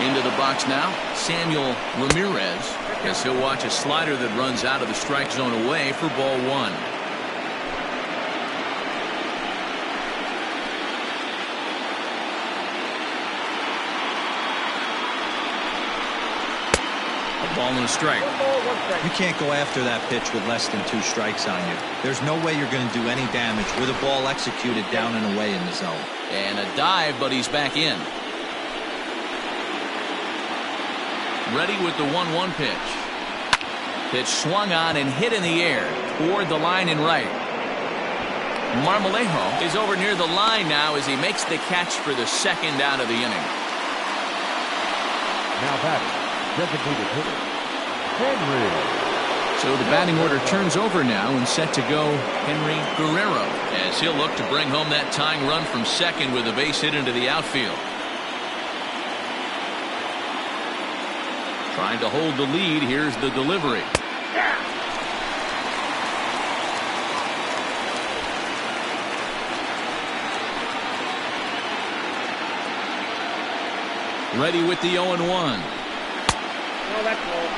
A: Into the box now, Samuel Ramirez, as he'll watch a slider that runs out of the strike zone away for ball 1. Ball and a strike.
D: You can't go after that pitch with less than 2 strikes on you. There's no way you're going to do any damage with a ball executed down and away in the zone.
A: And a dive, but he's back in. Ready with the 1-1 pitch. Pitch swung on and hit in the air toward the line and right. Marmolejo is over near the line now as he makes the catch for the second out of the inning.
C: Now batting, designated hitter, Henry.
A: So the batting order turns over now and set to go Henry Guerrero as he'll look to bring home that tying run from second with a base hit into the outfield. Trying to hold the lead. Here's the delivery. Ready with the 0-1.
F: Oh, that's low.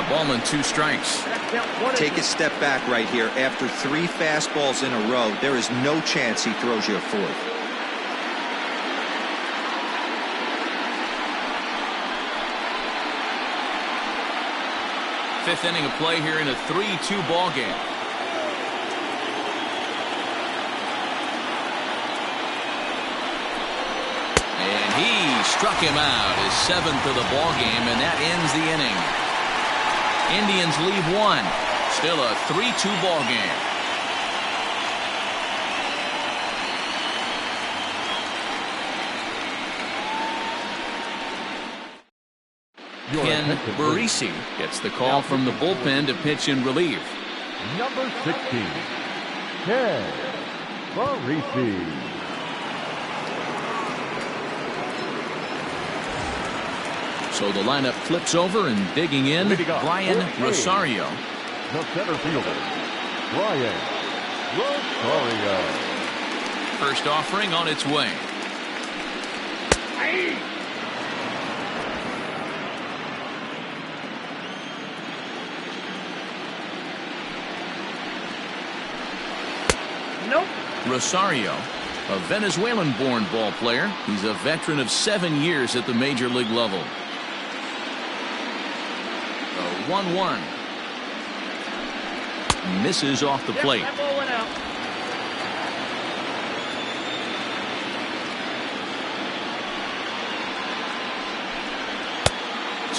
A: Ball and 2 strikes.
D: Take a step back right here. After 3 fastballs in a row, there is no chance he throws you a 4th.
A: Fifth inning of play here in a 3-2 ball game. And he struck him out, his 7th of the ball game, and that ends the inning. Indians leave 1. Still a 3-2 ball game. Ken Barisi gets the call from the bullpen to pitch in relief.
C: Number 16, Ken Barisi.
A: So the lineup flips over and digging in, Brian Rosario.
C: The center fielder, Brian Rosario.
A: First offering on its way.
F: Nope.
A: Rosario, a Venezuelan-born ball player. He's a veteran of 7 years at the major league level. 1-1. Misses off the plate.
F: That ball went out.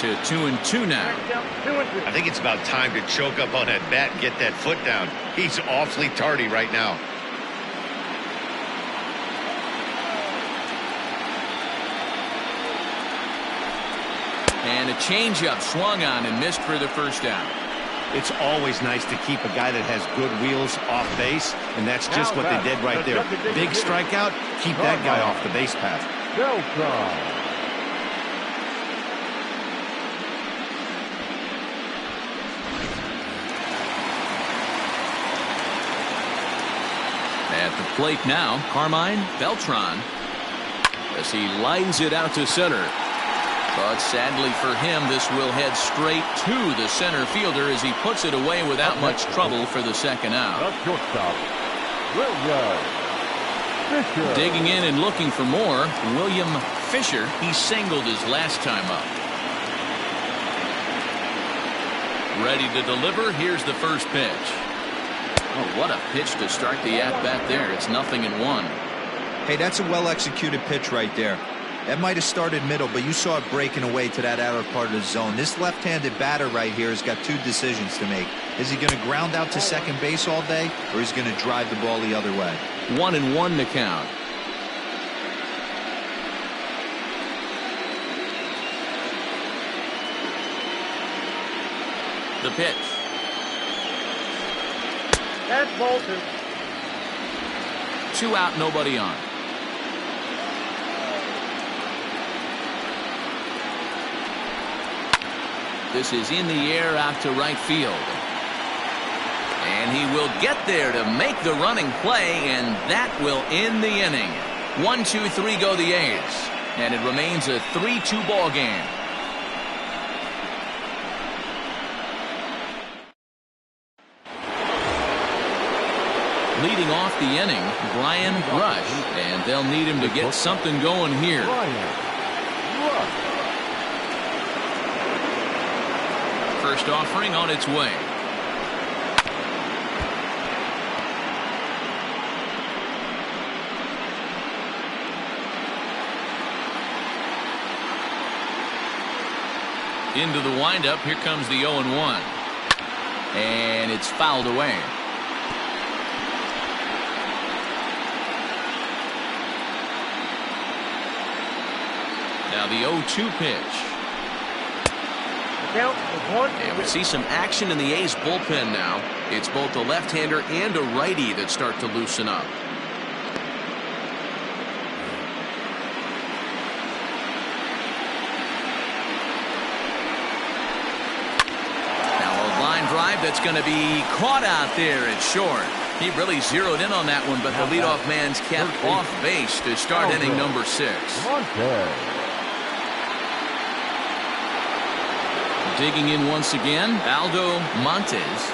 A: To 2-2 now.
F: 2-2.
B: I think it's about time to choke up on that bat and get that foot down. He's awfully tardy right now.
A: And a changeup swung on and missed for the first down.
B: It's always nice to keep a guy that has good wheels off base, and that's just what they did right there. Big strikeout, keep that guy off the base path.
A: At At the plate now, Carmine Beltran, as he lines it out to center. But sadly for him, this will head straight to the center fielder as he puts it away without much trouble for the second out.
C: The shortstop, William Fisher.
A: Digging in and looking for more, William Fisher. He singled his last time up. Ready to deliver. Here's the first pitch. Oh, what a pitch to start the at-bat there. It's 0-1.
D: Hey, that's a well-executed pitch right there. That might have started middle, but you saw it breaking away to that outer part of the zone. This left-handed batter right here has got two decisions to make. Is he going to ground out to second base all day, or is he going to drive the ball the other way?
A: 1-1 to count. The pitch.
F: That's ball 2.
A: 2 out, nobody on. This is in the air out to right field. And he will get there to make the running play, and that will end the inning. 1-2-3 go the A's. And it remains a 3-2 ball game. Leading off the inning, Brian Rush. And they'll need him to get something going here. First offering on its way. Into the windup. Here comes the 0-1. And it's fouled away. Now the 0-2 pitch. And we see some action in the A's bullpen now. It's both a left-hander and a righty that start to loosen up. Now a line drive that's going to be caught out there at short. He really zeroed in on that one, but the leadoff man's kept off base to start inning number 6. Digging in once again, Aldo Montes.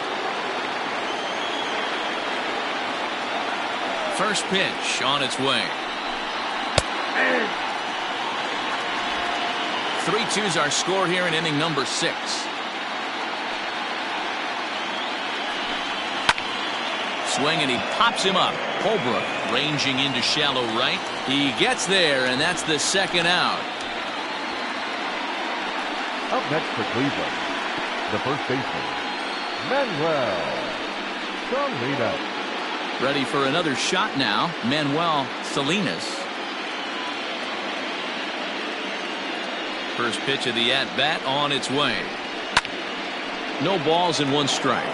A: First pitch on its way. 3-2's our score here in inning number 6. Swing, and he pops him up. Holbrook ranging into shallow right. He gets there, and that's the second out.
C: Up next for Cleveland, the first baseman, Manuel Salinas.
A: Ready for another shot now, Manuel Salinas. First pitch of the at-bat on its way. No balls and 1 strike.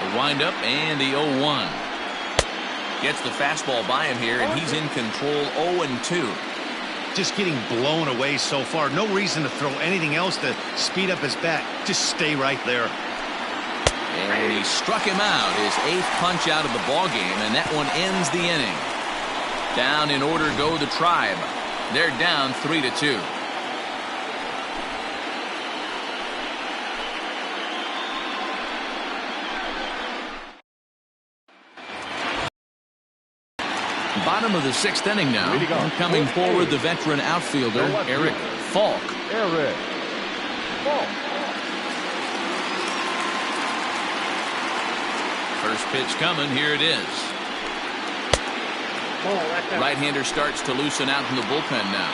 A: The windup and the 0-1. Gets the fastball by him here, and he's in control. 0-2.
B: Just getting blown away so far. No reason to throw anything else to speed up his bat. Just stay right there.
A: And he struck him out, his 8th punch out of the ball game, and that one ends the inning. Down in order go the Tribe. They're down 3-2. Bottom of the 6th inning now. Coming forward, the veteran outfielder, Eric Falk. First pitch coming. Here it is. Right-hander starts to loosen out in the bullpen now.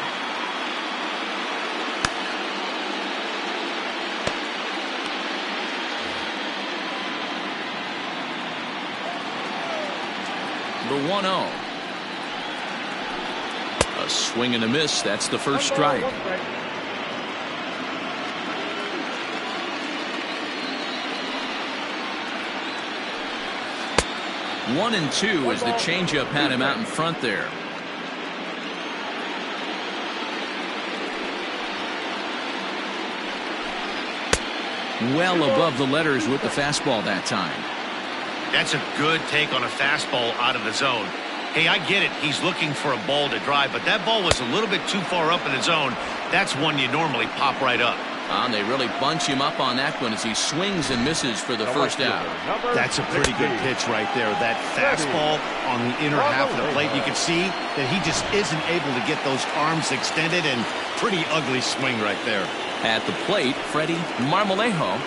A: The 1-0. A swing and a miss. That's the first strike. 1-2 as the changeup had him out in front there. well above the letters with the fastball that time.
B: That's a good take on a fastball out of the zone. Hey, I get it. He's looking for a ball to drive, but that ball was a little bit too far up in the zone. That's one you normally pop right up.
A: They really bunch him up on that one as he swings and misses for the first out.
B: That's a pretty good pitch right there. That fastball on the inner half of the plate. You can see that he just isn't able to get those arms extended, and pretty ugly swing right there.
A: At the plate, Freddie Marmolejo.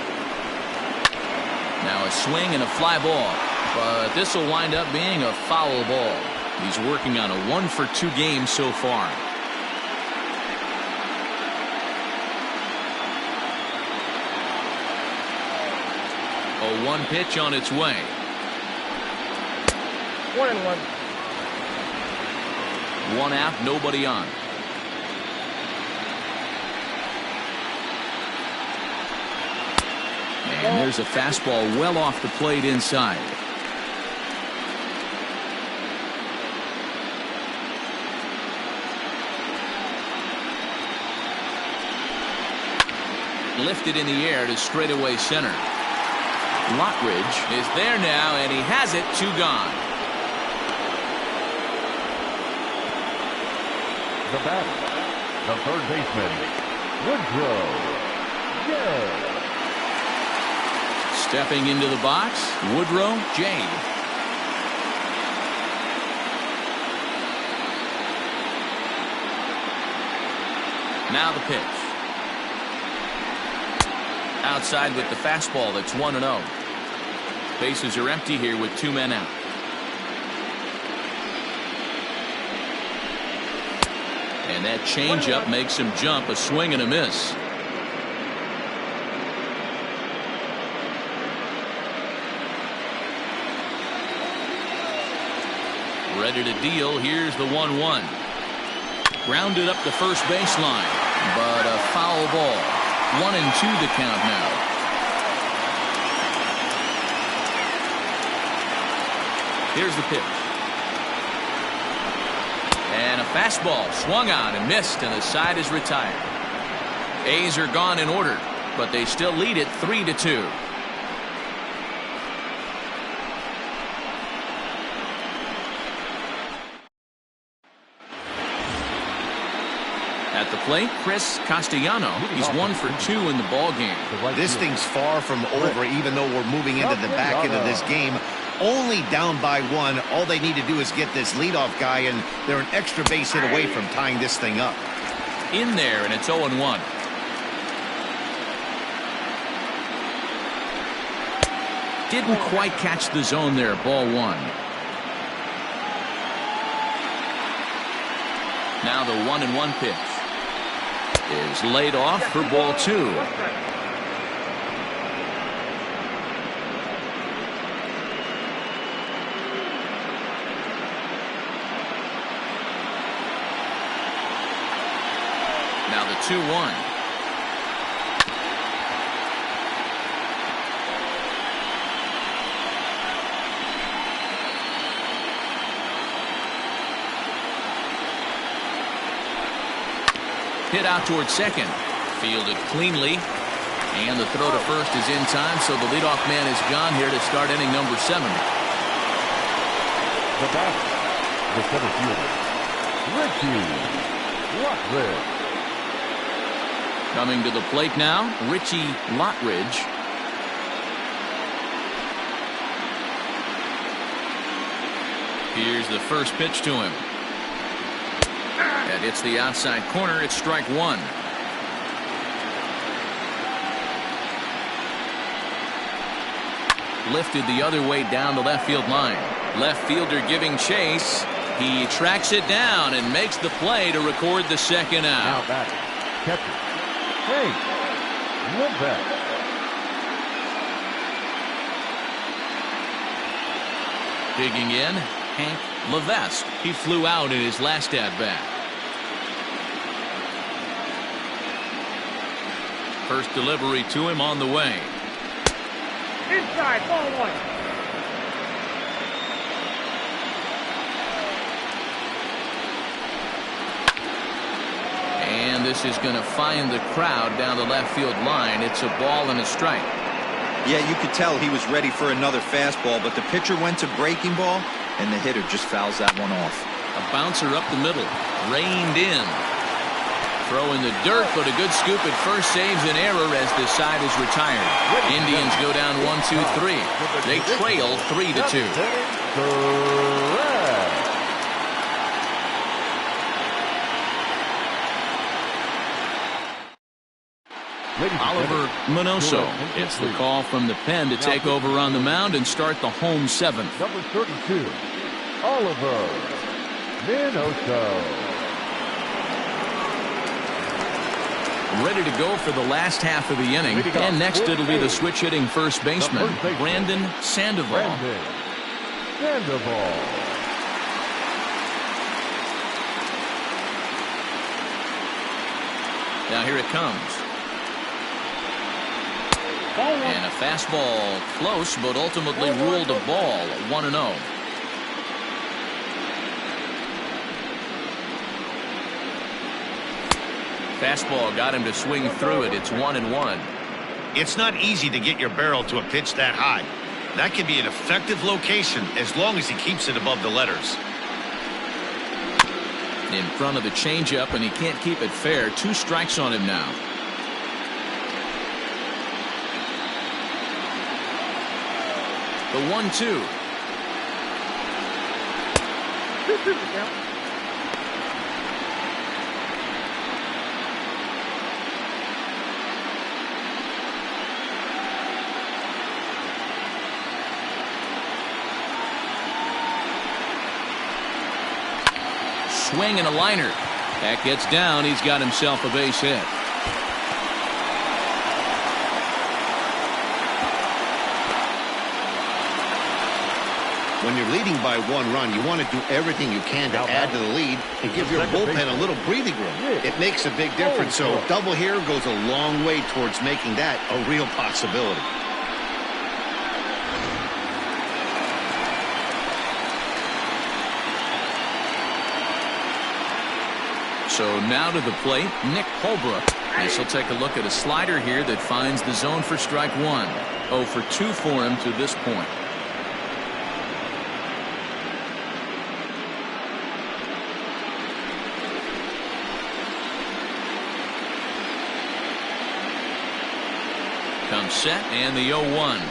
A: Now a swing and a fly ball, but this will wind up being a foul ball. He's working on a 1-for-2 game so far. A 1 pitch on its way.
F: 1-1.
A: 1 out, nobody on. And there's a fastball well off the plate inside. Lifted in the air to straightaway center. Lockridge is there now, and he has it. 2 gone.
C: The batter, the third baseman, Woodrow. Yeah.
A: Stepping into the box, Woodrow J. Now the pitch. Outside with the fastball. That's 1-0. Bases are empty here with 2 men out. And that changeup makes him jump. A swing and a miss. Ready to deal. Here's the 1-1. Grounded up the first baseline, but a foul ball. 1-2 the count now. Here's the pitch. And a fastball swung on and missed, and the side is retired. A's are gone in order, but they still lead it 3-2. At the plate, Chris Castellano. He's 1 for 2 in the ball game.
B: This thing's far from over, even though we're moving into the back end of this game. Only down by 1. All they need to do is get this leadoff guy, and they're an extra base hit away from tying this thing up.
A: In there, and it's 0-1. Didn't quite catch the zone there. Ball 1. Now the 1-1 pitch is laid off for ball 2. Now the 2-1. Hit out towards second. Fielded cleanly. And the throw to first is in time, so the leadoff man is gone here to start inning number 7.
C: The batter, the center fielder, Richie Lockridge.
A: Coming to the plate now, Richie Lockridge. Here's the first pitch to him. That hits the outside corner. It's strike 1. Lifted the other way down the left field line. Left fielder giving chase. He tracks it down and makes the play to record the second out.
C: Now batter, catcher, Hank Levesque.
A: Digging in, Hank Levesque. He flew out in his last at-bat. First delivery to him on the way.
F: Inside, ball 1.
A: And this is going to find the crowd down the left field line. It's a ball and a strike.
D: Yeah, you could tell he was ready for another fastball, but the pitcher went to breaking ball, and the hitter just fouls that one off.
A: A bouncer up the middle, reined in. Throw in the dirt, but a good scoop at first saves an error as this side is retired. Indians go down 1-2-3. They trail 3-2. Oliver Minoso gets the call from the pen to take over on the mound and start the home seventh.
C: Number 32, Oliver Minoso.
A: Ready to go for the last half of the inning. And next it'll be the switch-hitting first baseman, Brandon Sandoval. Now here it comes. And a fastball close, but ultimately ruled a ball, 1-0. Fastball got him to swing through it. It's 1-1.
B: It's not easy to get your barrel to a pitch that high. That can be an effective location as long as he keeps it above the letters.
A: In front of the changeup, and he can't keep it fair. 2 strikes on him now. The 1-2. Swing and a liner. That gets down. He's got himself a base hit.
B: When you're leading by 1 run, you want to do everything you can to add to the lead and give your bullpen a little breathing room. It makes a big difference, so double here goes a long way towards making that a real possibility.
A: So now to the plate, Nick Holbrook. This will take a look at a slider here that finds the zone for strike 1. 0 for 2 for him to this point. Comes set and the 0-1.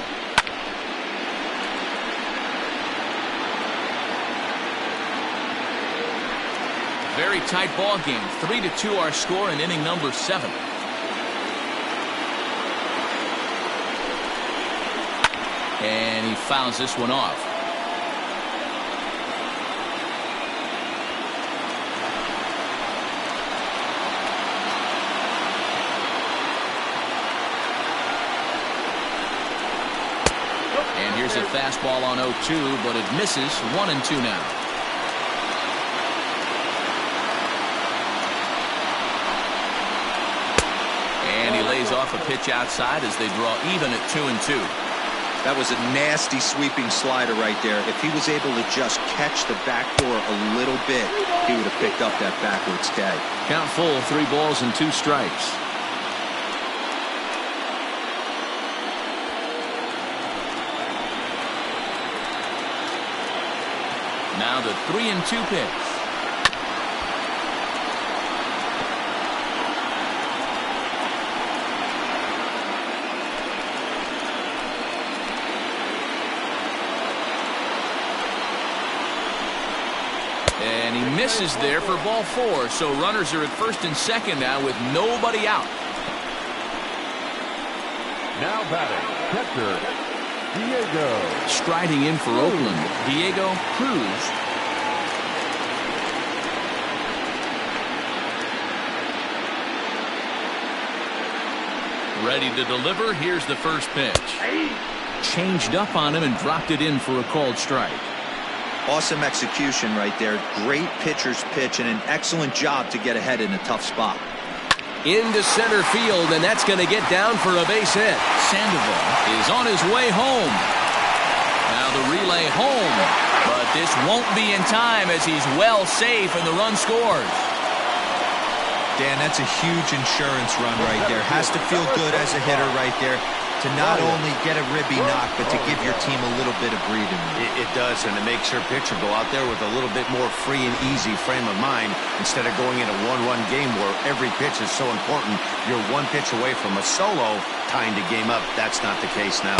A: Very tight ball game. 3-2 our score in inning number 7. And he fouls this one off. And here's a fastball on 0-2, but it misses. 1-2 now. And he lays off a pitch outside as they draw even at 2-2.
D: That was a nasty sweeping slider right there. If he was able to just catch the backdoor a little bit, he would have picked up that backwards K.
A: Count full, 3 balls and 2 strikes. Now the 3-2 pitch. And he misses there for ball 4. So runners are at first and second now with nobody out.
C: Now batting, catcher, Diego.
A: Striding in for Oakland, Diego Cruz. Ready to deliver. Here's the first pitch. Changed up on him and dropped it in for a called strike.
D: Awesome execution right there. Great pitcher's pitch and an excellent job to get ahead in a tough spot.
A: Into center field, and that's going to get down for a base hit. Sandoval is on his way home. Now the relay home, but this won't be in time as he's well safe and the run scores.
D: Dan, that's a huge insurance run right there. Has to feel good as a hitter right there to not only get a ribby knock, but to give your team a little bit of breathing room.
B: It does, and it makes your pitcher go out there with a little bit more free and easy frame of mind instead of going in a one-run game where every pitch is so important. You're one pitch away from a solo, tying the game up. That's not the case now.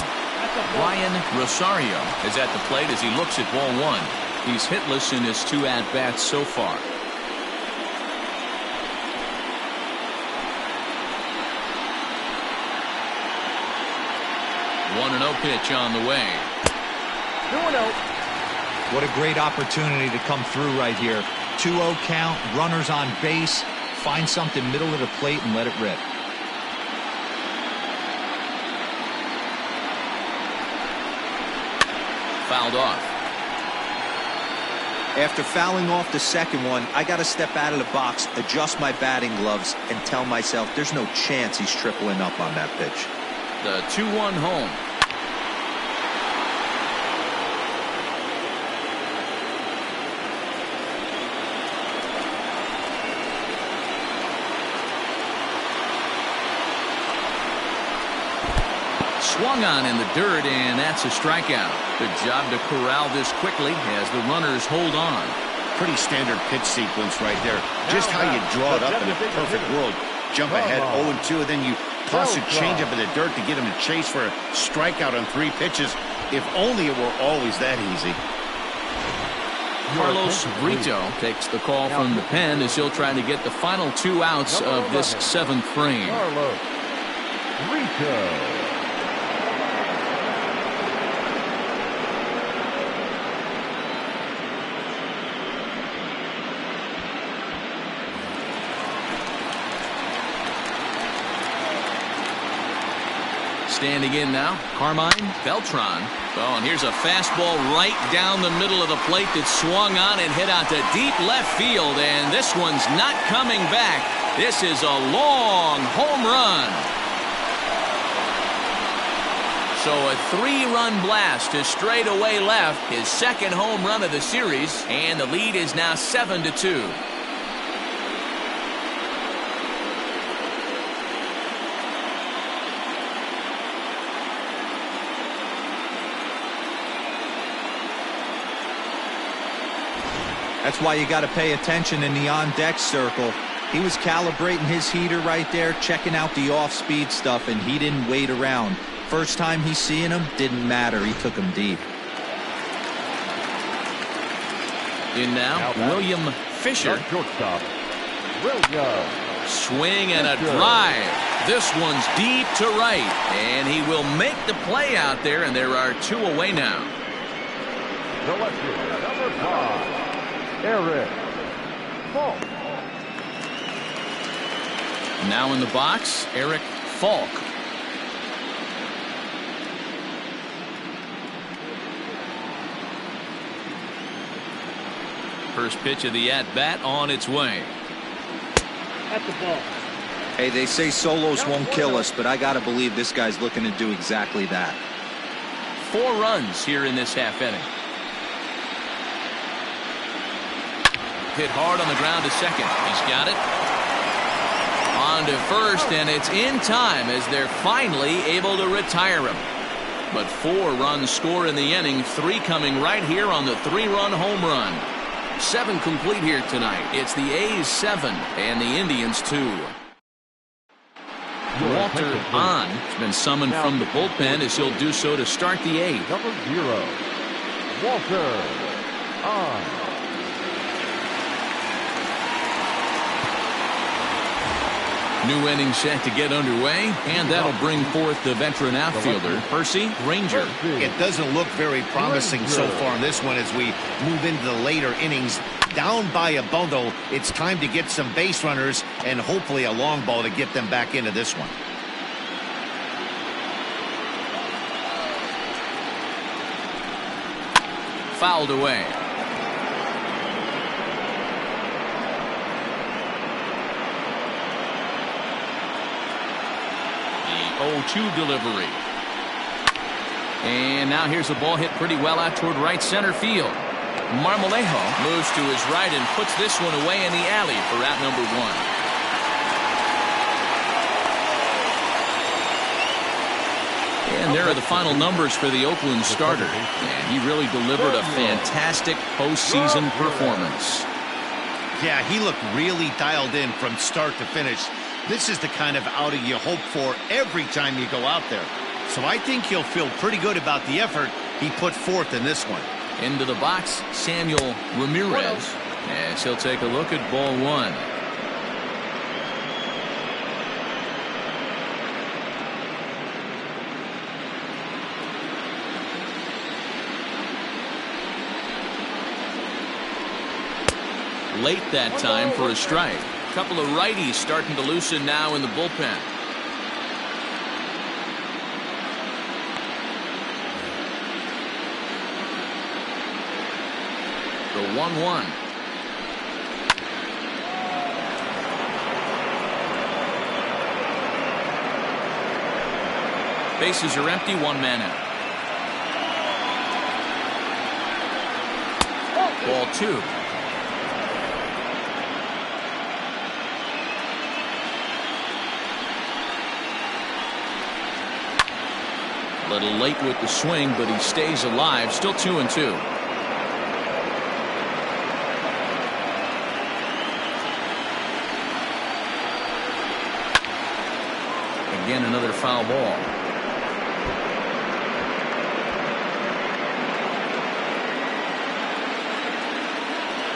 A: Ryan Rosario is at the plate as he looks at ball one. He's hitless in his 2 at-bats so far. One and 0 pitch on the way.
F: 2-0.
D: What a great opportunity to come through right here. 2-0 count, runners on base. Find something middle of the plate and let it rip.
A: Fouled off.
D: After fouling off the second one, I got to step out of the box, adjust my batting gloves, and tell myself there's no chance he's tripling up on that pitch.
A: The 2-1 home. Swung on in the dirt, and that's a strikeout. Good job to corral this quickly as the runners hold on.
B: Pretty standard pitch sequence right there. Just how you draw it up in a perfect world. Jump ahead 0-2, and then you toss a changeup in the dirt to get him to chase for a strikeout on 3 pitches. If only it were always that easy.
A: Carlos Brito takes the call from the pen as he'll try to get the final 2 outs of this 7th frame.
C: Carlos Brito.
A: Standing in now, Carmine Beltran. Oh, and here's a fastball right down the middle of the plate that swung on and hit out to deep left field, and this one's not coming back. This is a long home run. So a 3-run blast to straightaway left, his 2nd home run of the series, and the lead is now 7-2.
D: That's why you got to pay attention in the on-deck circle. He was calibrating his heater right there, checking out the off-speed stuff, and he didn't wait around. First time he's seeing him, didn't matter. He took him deep.
A: In now William Fisher.
C: Shortstop, William.
A: Swing and a drive. This one's deep to right, and he will make the play out there, and there are 2 away now.
C: Selected number 5. Eric Falk.
A: Now in the box, Eric Falk. First pitch of the at-bat on its way.
F: At the ball.
D: Hey, they say solos won't kill us, but I got to believe this guy's looking to do exactly that.
A: 4 runs here in this half inning. Hit hard on the ground to second. He's got it. On to first, and it's in time as they're finally able to retire him. But 4 runs score in the inning, 3 coming right here on the 3-run home run. 7 complete here tonight. It's the A's 7 and the Indians 2. Walter Hahn has been summoned from the bullpen as he'll do so to start the 8th.
C: Number 0, Walter Hahn.
A: New inning set to get underway, and that'll bring forth the veteran outfielder, Percy Granger.
B: It doesn't look very promising so far in this one as we move into the later innings. Down by a bundle, it's time to get some base runners and hopefully a long ball to get them back into this one.
A: Fouled away. The 0-2 delivery. And now here's a ball hit pretty well out toward right center field. Marmolejo moves to his right and puts this one away in the alley for out number 1. And there are the final numbers for the Oakland starter. And he really delivered a fantastic postseason performance.
B: Yeah, he looked really dialed in from start to finish. This is the kind of outing you hope for every time you go out there. So I think he'll feel pretty good about the effort he put forth in this one.
A: Into the box, Samuel Ramirez. As he'll take a look at ball one. Late that time for a strike. A couple of righties starting to loosen now in the bullpen. The 1-1. Bases are empty, one man out. Ball two. A little late with the swing, but he stays alive. Still 2-2. Again, another foul ball.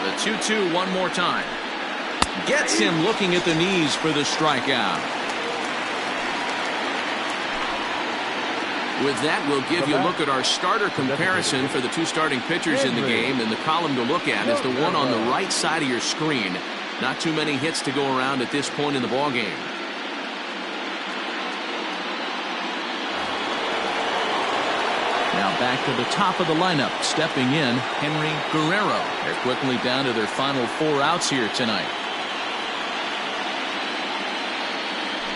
A: The 2-2 one more time. Gets him looking at the knees for the strikeout. With that, we'll give you a look at our starter comparison for the two starting pitchers in the game. And the column to look at is the one on the right side of your screen. Not too many hits to go around at this point in the ballgame. Now back to the top of the lineup. Stepping in, Henry Guerrero. They're quickly down to their final 4 outs here tonight.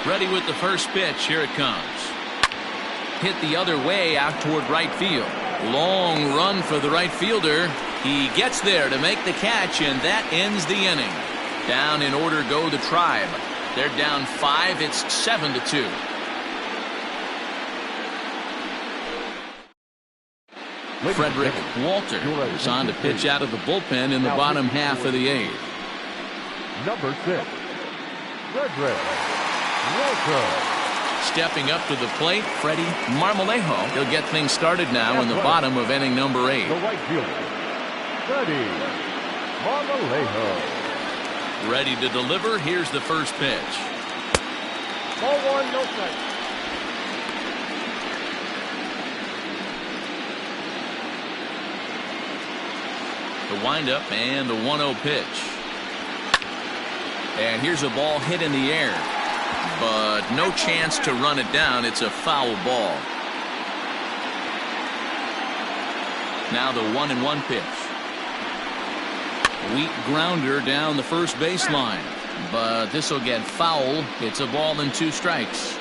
A: Ready with the first pitch. Here it comes. Hit the other way out toward right field. Long run for the right fielder. He gets there to make the catch, and that ends the inning. Down in order go the Tribe. They're down 5. It's 7-2. Frederick Walter is on to pitch out of the bullpen in the bottom half of the 8th.
C: Number 6, Frederick Walter.
A: Stepping up to the plate, Freddie Marmolejo. He'll get things started now in the bottom of inning number 8.
C: The right fielder, Freddie Marmolejo.
A: Ready to deliver. Here's the first pitch.
F: Ball one, no strike.
A: The windup and the 1-0 pitch. And here's a ball hit in the air. But no chance to run it down. It's a foul ball. Now the 1-1 pitch. Weak grounder down the first baseline. But this will get foul. It's a ball and 2 strikes.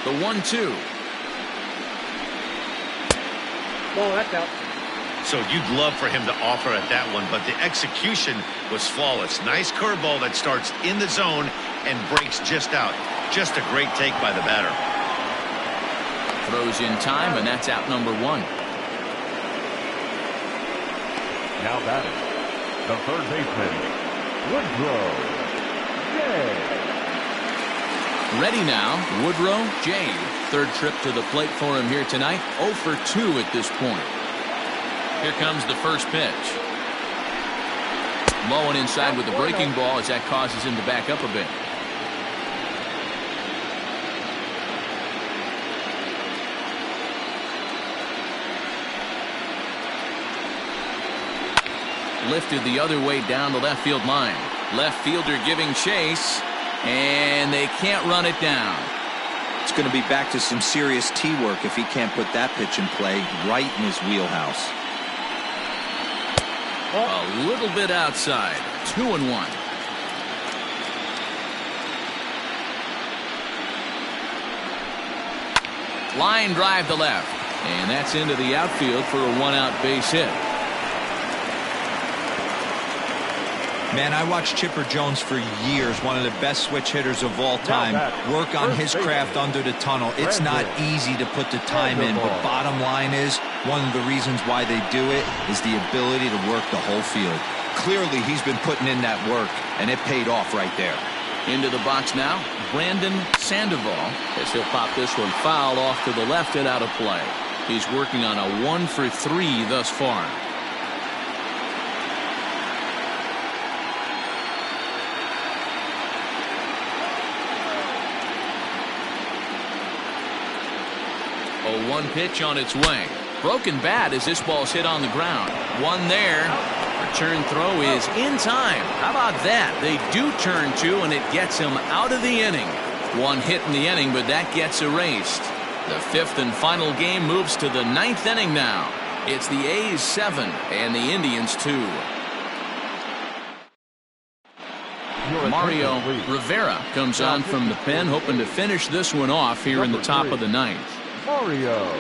A: The 1-2.
F: Ball, that's out.
B: So you'd love for him to offer at that one, but the execution was flawless. Nice curveball that starts in the zone and breaks just out. Just a great take by the batter.
A: Throws in time, and that's out number 1.
C: Now batting, the third baseman, Woodrow J.
A: Ready now, Woodrow J. Third trip to the plate for him here tonight. 0 for 2 at this point. Here comes the first pitch. Low and inside with the breaking ball as that causes him to back up a bit. Lifted the other way down the left field line. Left fielder giving chase, and they can't run it down.
D: It's going to be back to some serious tee work if he can't put that pitch in play right in his wheelhouse.
A: A little bit outside. 2-1. Line drive to left. And that's into the outfield for a 1-out base hit.
D: Man, I watched Chipper Jones for years, one of the best switch hitters of all time, work on his craft under the tunnel. It's not easy to put the time in, but bottom line is, one of the reasons why they do it is the ability to work the whole field. Clearly, he's been putting in that work, and it paid off right there.
A: Into the box now, Brandon Sandoval, as he'll pop this one foul off to the left and out of play. He's working on a 1 for 3 thus far. A 1 pitch on its way. Broken bat as this ball's hit on the ground. One there. Return throw is in time. How about that? They do turn 2, and it gets him out of the inning. 1 hit in the inning, but that gets erased. The 5th and final game moves to the 9th inning now. It's the A's 7 and the Indians 2. Mario Rivera comes on from the pen, hoping to finish this one off here in the top of the 9th.
C: Mario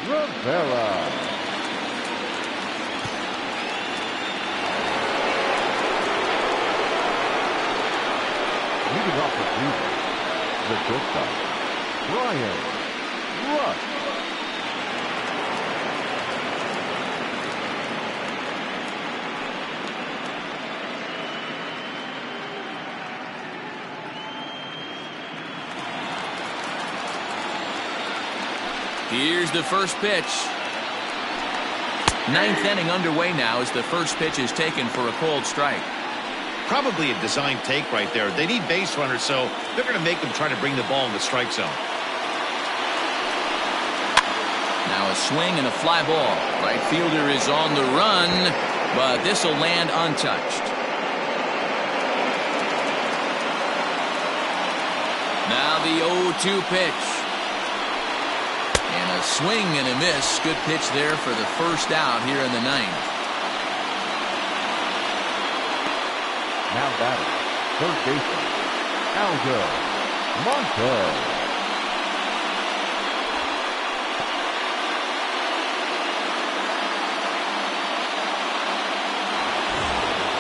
C: Rivera. Leading off the season, the shortstop, Brian Rush.
A: Here's the first pitch. 9th inning underway now as the first pitch is taken for a cold strike.
B: Probably a design take right there. They need base runners, so they're going to make them try to bring the ball in the strike zone.
A: Now a swing and a fly ball. Right fielder is on the run, but this will land untouched. Now the 0-2 pitch. And a swing and a miss. Good pitch there for the first out here in the 9th.
C: Now batting, third baseman, Aldo Montes.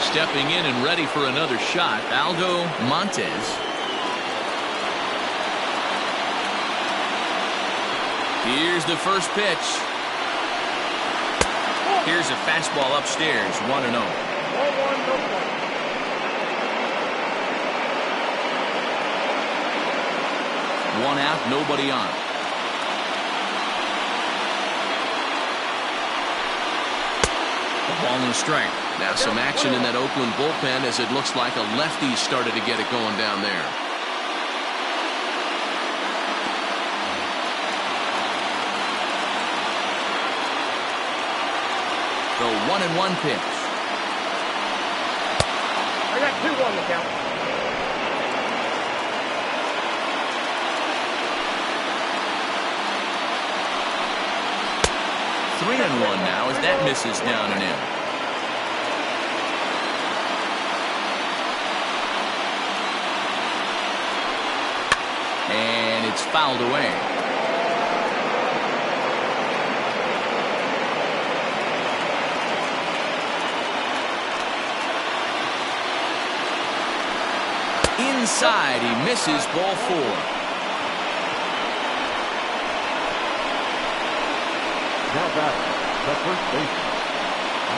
A: Stepping in and ready for another shot, Aldo Montes. Here's the first pitch. Here's a fastball upstairs, 1-0.
F: 1-1, no point.
A: One out, nobody on. The ball and a strike. Now some action in that Oakland bullpen as it looks like a lefty started to get it going down there. The 1-1 pitch.
F: I got 2-1 to count.
A: 3-1 now as that misses down and in. And it's fouled away. Inside, he misses ball 4.
C: Now batting, the first baseman,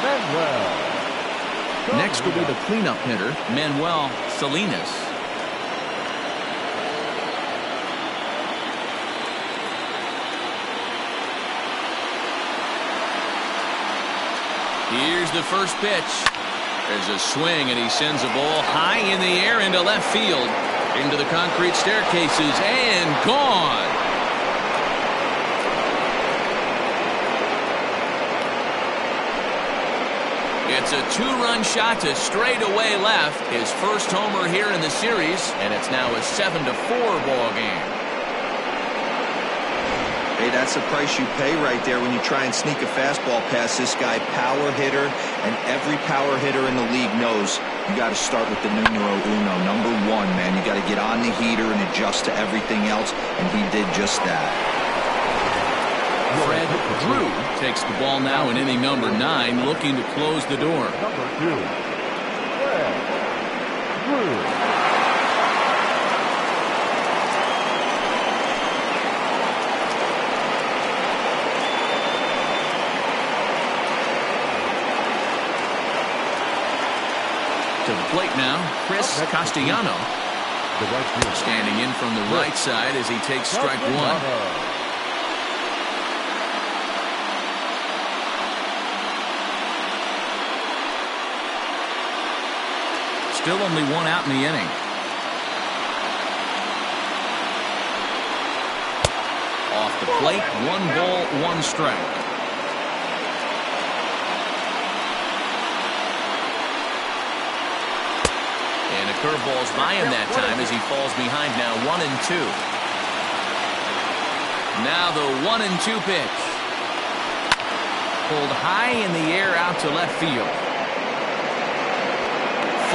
C: Manuel.
A: Next will be the cleanup hitter, Manuel Salinas. Here's the first pitch. There's a swing, and he sends a ball high in the air into left field. Into the concrete staircases, and gone. It's a 2-run shot to straightaway left. His first homer here in the series, and it's now a 7-4 ball game.
D: Hey, that's the price you pay right there when you try and sneak a fastball past this guy. Power hitter, and every power hitter in the league knows you got to start with the numero uno, number 1, man. You got to get on the heater and adjust to everything else, and he did just that.
A: Fred Drew takes the ball now in inning number 9, looking to close the door.
C: Number 2, Fred through.
A: To the plate now, Chris Castellano. Standing in from the right side as he takes strike one. Still only one out in the inning. Off the plate, 1 ball, 1 strike. And a curveball's by him that time as he falls behind now 1-2. Now the 1-2 pitch. Pulled high in the air out to left field.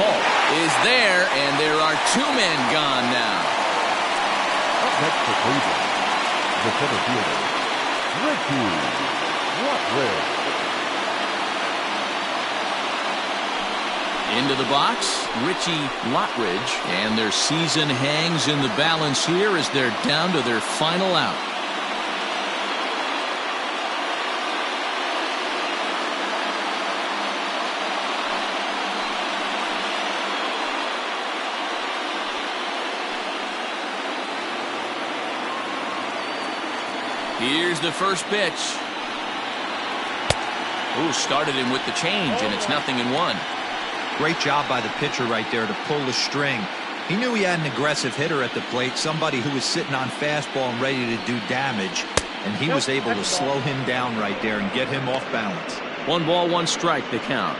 A: Fault is there, and there are 2 men gone now.
C: Up next for Cleveland, the center fielder, Ricky Watley.
A: Into the box, Richie Lottridge, and their season hangs in the balance here as they're down to their final out. Here's the first pitch. Ooh, started him with the change, and it's 0-1.
D: Great job by the pitcher right there to pull the string. He knew he had an aggressive hitter at the plate, somebody who was sitting on fastball and ready to do damage, and he was able to slow him down right there and get him off balance.
A: 1 ball, 1 strike, the count.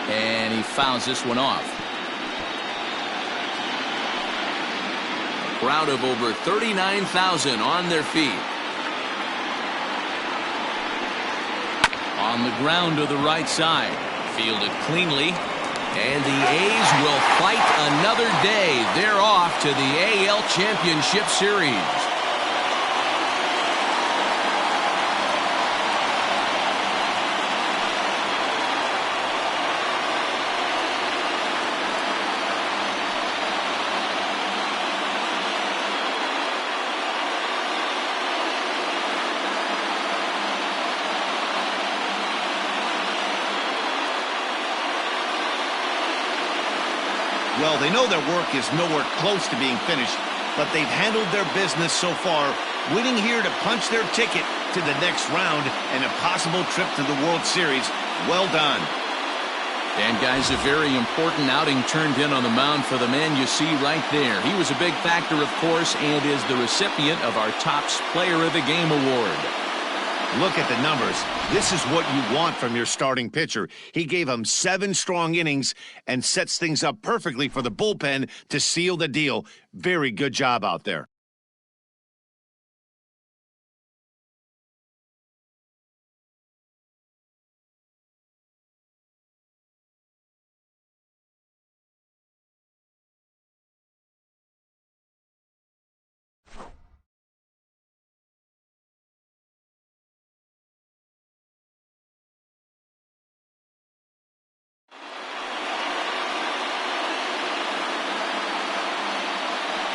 A: And he fouls this one off. Crowd of over 39,000 on their feet. On the ground to the right side. Fielded cleanly. And the A's will fight another day. They're off to the AL Championship Series.
B: Well, they know their work is nowhere close to being finished, but they've handled their business so far, winning here to punch their ticket to the next round and a possible trip to the World Series. Well done.
A: And guys, a very important outing turned in on the mound for the man you see right there. He was a big factor, of course, and is the recipient of our Topps Player of the Game award.
B: Look at the numbers. This is what you want from your starting pitcher. He gave him 7 strong innings and sets things up perfectly for the bullpen to seal the deal. Very good job out there.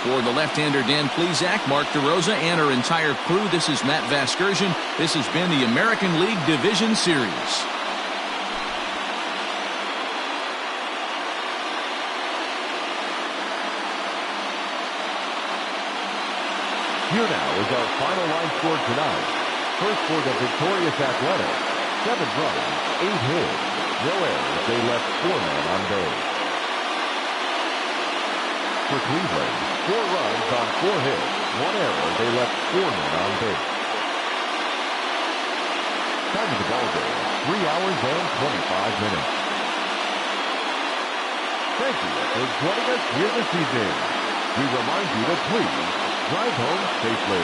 A: For the left-hander Dan Plesac, Mark DeRosa, and our entire crew, this is Matt Vasgersian. This has been the American League Division Series.
C: Here now is our final line score tonight. First for the victorious Athletics, 7 runs, 8 hits, no errors. They left 4 men on base. For Cleveland, 4 runs on 4 hits, 1 error. They left 4 men on base. Time of the ball game, 3 hours and 25 minutes. Thank you for joining us here this evening. We remind you to please drive home safely.